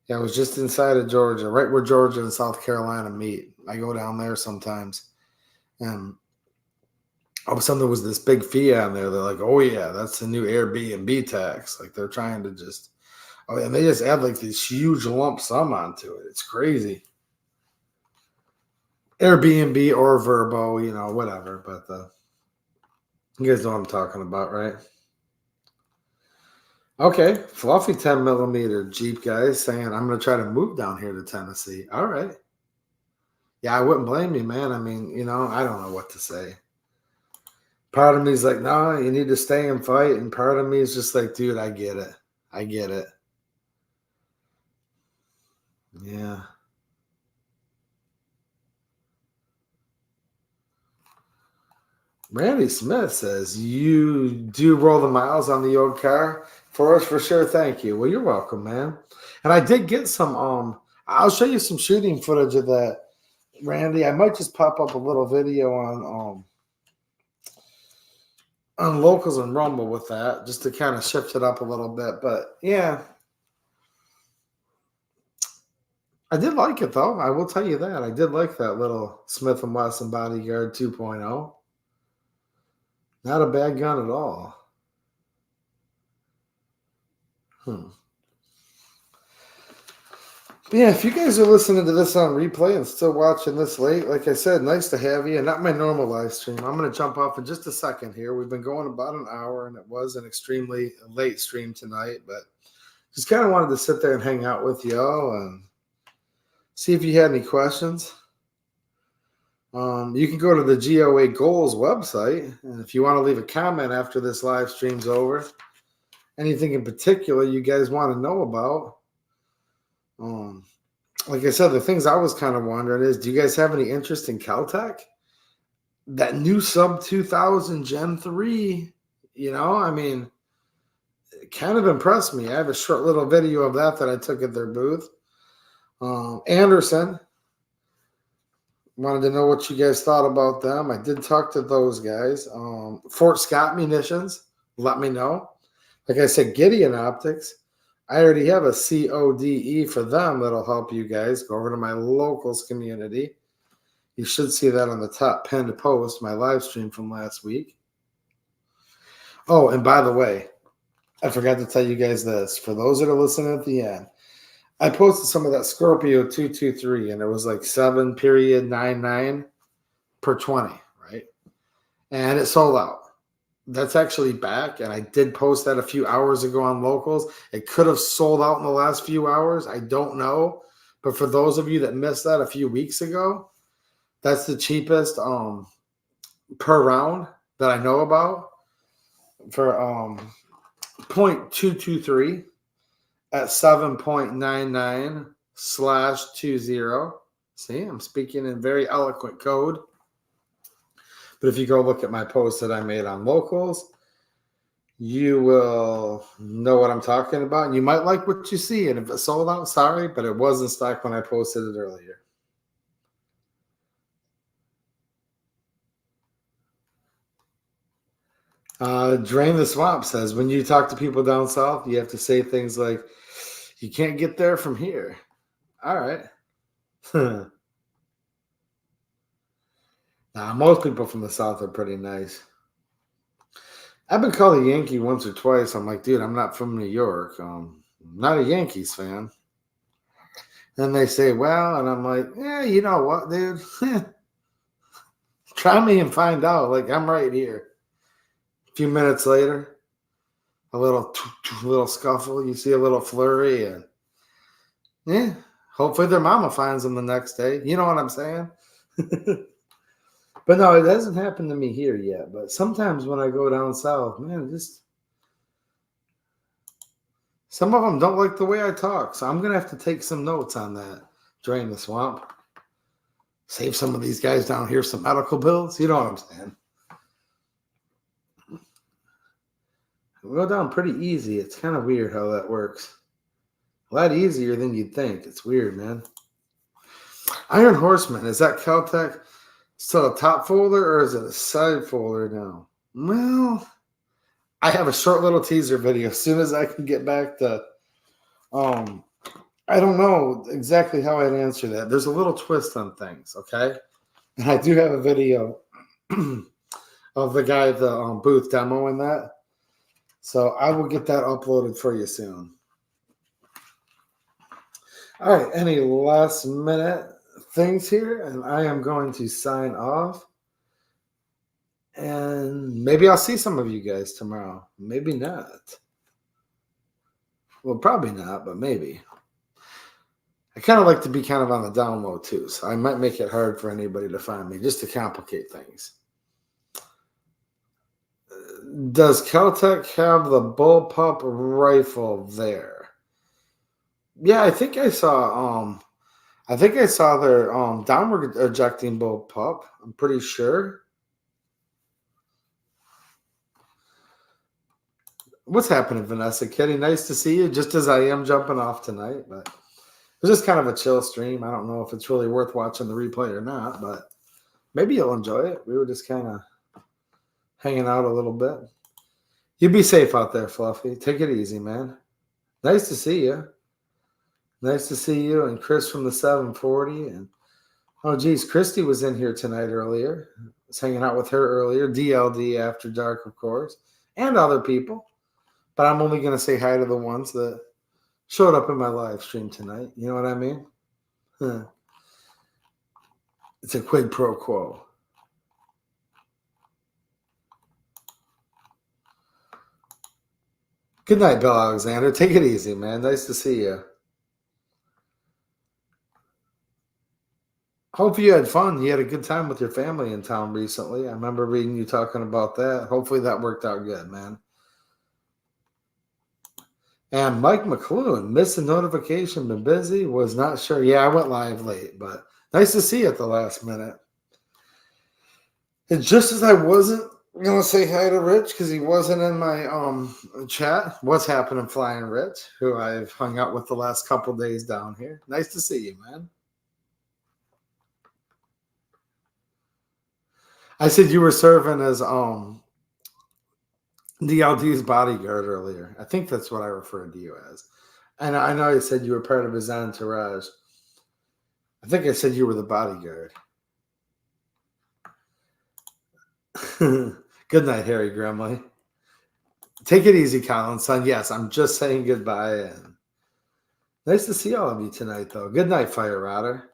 Yeah, I was just inside of Georgia, right where Georgia and South Carolina meet. I go down there sometimes. And all of a sudden there was this big fee on there. They're like, oh yeah, that's the new Airbnb tax. Like they're trying to just, oh, and they just add like this huge lump sum onto it. It's crazy. Airbnb or Verbo, whatever. But you guys know what I'm talking about, right? Okay, fluffy 10 millimeter Jeep guys saying I'm going to try to move down here to Tennessee. All right. Yeah, I wouldn't blame you, man. I mean, I don't know what to say. Part of me is like, no, you need to stay and fight. And part of me is just like, dude, I get it. I get it. Yeah. Randy Smith says, you do roll the miles on the old car for us for sure. Thank you. Well, you're welcome, man. And I did get some, I'll show you some shooting footage of that, Randy. I might just pop up a little video on Locals and Rumble with that, just to kind of shift it up a little bit. But yeah, I did like it though. I will tell you that. I did like that little Smith & Wesson Bodyguard 2.0. Not a bad gun at all. But yeah, if you guys are listening to this on replay and still watching this late, like I said, nice to have you. And not my normal live stream. I'm going to jump off in just a second here. We've been going about an hour, and it was an extremely late stream tonight. But just kind of wanted to sit there and hang out with y'all and see if you had any questions. You can go to the GOA Goals website, and if you want to leave a comment after this live stream's over, anything in particular you guys want to know about. Like I said, the things I was kind of wondering is, do you guys have any interest in Caltech? That new sub 2000 Gen 3, I mean, it kind of impressed me. I have a short little video of that I took at their booth. Anderson, wanted to know what you guys thought about them. I did talk to those guys. Fort Scott Munitions, let me know. Like I said, Gideon Optics, I already have a CODE for them that'll help you guys. Go over to my locals community. You should see that on the top pinned post, my live stream from last week. Oh, and by the way, I forgot to tell you guys this. For those that are listening at the end, I posted some of that Scorpio 223, and it was like 7.99 per 20, right? And it sold out. That's actually back, and I did post that a few hours ago on Locals. It could have sold out in the last few hours. I don't know. But for those of you that missed that a few weeks ago, that's the cheapest per round that I know about for .223 at 7.99/20. See, I'm speaking in very eloquent code. But if you go look at my post that I made on Locals, you will know what I'm talking about. And you might like what you see. And if it sold out, sorry, but it was in stock when I posted it earlier. Drain the Swamp says, when you talk to people down south, you have to say things like, you can't get there from here. All right. Most people from the south are pretty nice. I've been called a Yankee once or twice. I'm like, dude, I'm not from New York. I'm not a Yankees fan. Then they say, well, and I'm like, yeah, you know what, dude? Try me and find out. Like, I'm right here. A few minutes later, a little scuffle. You see a little flurry, and hopefully their mama finds them the next day. You know what I'm saying? But no, it hasn't happened to me here yet. But sometimes when I go down south, man, just some of them don't like the way I talk. So I'm going to have to take some notes on that. Drain the swamp. Save some of these guys down here some medical bills. You know what I'm saying? We go down pretty easy. It's kind of weird how that works. A lot easier than you'd think. It's weird, man. Iron Horseman, is that Caltech still a top folder or is it a side folder now? Well, I have a short little teaser video as soon as I can get back to I don't know exactly how I'd answer that. There's a little twist on things, okay? And I do have a video of the guy at the booth demoing that. So I will get that uploaded for you soon. All right, any last minute things here? And I am going to sign off. And maybe I'll see some of you guys tomorrow. Maybe not. Well, probably not, but maybe. I kind of like to be kind of on the down low too, so I might make it hard for anybody to find me just to complicate things. Does Caltech have the bullpup rifle there? Yeah, I think I saw their downward ejecting bullpup. I'm pretty sure. What's happening, Vanessa Kitty? Nice to see you. Just as I am jumping off tonight, but it was just kind of a chill stream. I don't know if it's really worth watching the replay or not, but maybe you'll enjoy it. We were just kind of hanging out a little bit. You be safe out there, Fluffy. Take it easy, man. Nice to see you. Nice to see you and Chris from the 740. And oh, geez, Christy was in here tonight earlier. I was hanging out with her earlier. DLD After Dark, of course, and other people. But I'm only going to say hi to the ones that showed up in my live stream tonight. You know what I mean? Huh. It's a quid pro quo. Good night, Bill Alexander. Take it easy, man. Nice to see you. Hope you had fun. You had a good time with your family in town recently. I remember reading you talking about that. Hopefully that worked out good, man. And Mike McLuhan, missed a notification, been busy, was not sure. Yeah, I went live late, but nice to see you at the last minute. And just as I wasn't going to say hi to Rich because he wasn't in my chat, what's happening, Flying Rich, who I've hung out with the last couple days down here. Nice to see you, man. I said you were serving as DLD's bodyguard earlier. I think that's what I referred to you as. And I know I said you were part of his entourage. I think I said you were the bodyguard. Good night, Harry Grimley. Take it easy, Colin, son. Yes, I'm just saying goodbye. And nice to see all of you tonight, though. Good night, Fire Rotter.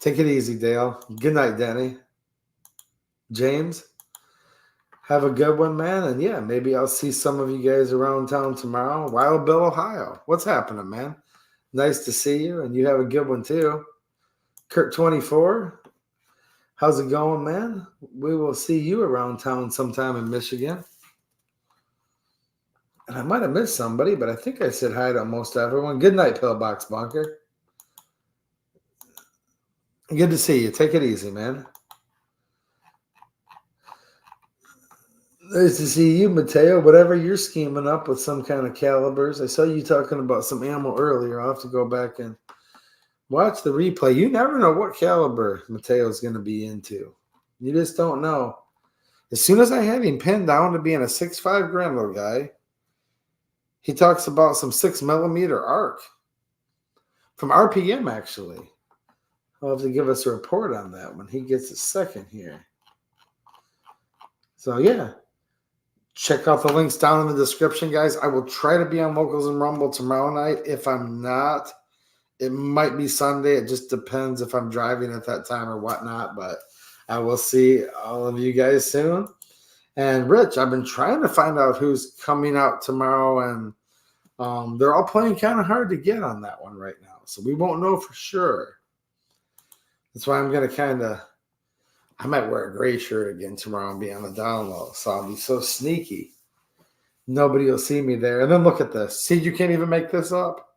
Take it easy, Dale. Good night, Denny. James. Have a good one, man. And yeah, maybe I'll see some of you guys around town tomorrow. Wild Bill, Ohio. What's happening, man? Nice to see you. And you have a good one, too. Kurt24. How's it going, man? We will see you around town sometime in Michigan. And I might have missed somebody, but I think I said hi to almost everyone. Good night, Pillbox Bunker. Good to see you. Take it easy, man. Nice to see you, Mateo. Whatever you're scheming up with some kind of calibers. I saw you talking about some ammo earlier. I'll have to go back and watch the replay. You never know what caliber Mateo's going to be into. You just don't know. As soon as I have him pinned down to being a 6.5 Grendel guy, he talks about some 6mm arc from RPM, actually. I'll have to give us a report on that when he gets a second here. So, yeah. Check out the links down in the description, guys. I will try to be on Locals and Rumble tomorrow night. If I'm not, it might be Sunday. It just depends if I'm driving at that time or whatnot. But I will see all of you guys soon. And Rich, I've been trying to find out who's coming out tomorrow. And they're all playing kind of hard to get on that one right now. So we won't know for sure. That's why I'm going to kind of I might wear a gray shirt again tomorrow and be on the down low. So I'll be so sneaky. Nobody will see me there. And then look at this. See, you can't even make this up.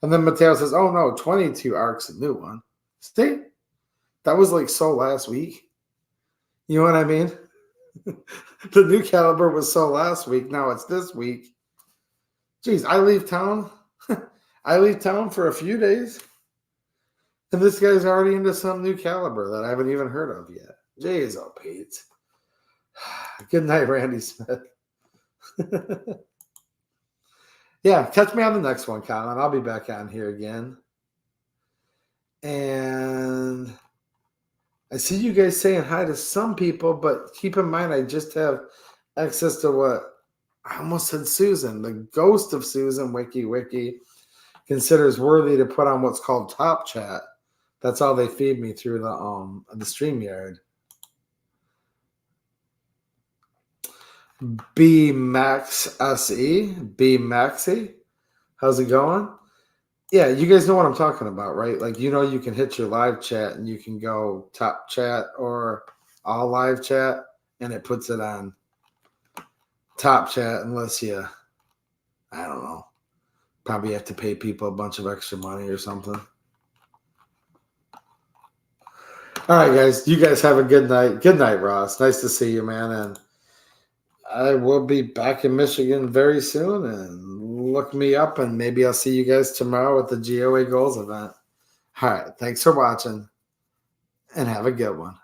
And then Mateo says, oh no, 22 arcs, a new one. See? That was like so last week. You know what I mean? The new caliber was so last week. Now it's this week. Geez, I leave town. I leave town for a few days. And this guy's already into some new caliber that I haven't even heard of yet. Jeez, oh Pete. Good night, Randy Smith. Yeah, catch me on the next one, Colin. I'll be back on here again. And I see you guys saying hi to some people, but keep in mind, I just have access to what I almost said Susan, the ghost of Susan, Wiki, considers worthy to put on what's called Top Chat. That's all they feed me through the StreamYard. B Max SE, B Maxi. How's it going? Yeah, you guys know what I'm talking about, right? Like, you know, you can hit your live chat and you can go top chat or all live chat, and it puts it on top chat unless you, I don't know, probably have to pay people a bunch of extra money or something. All right, guys, you guys have a good night. Good night, Ross. Nice to see you, man. And I will be back in Michigan very soon, and look me up, and maybe I'll see you guys tomorrow at the GOA Goals event. All right. Thanks for watching, and have a good one.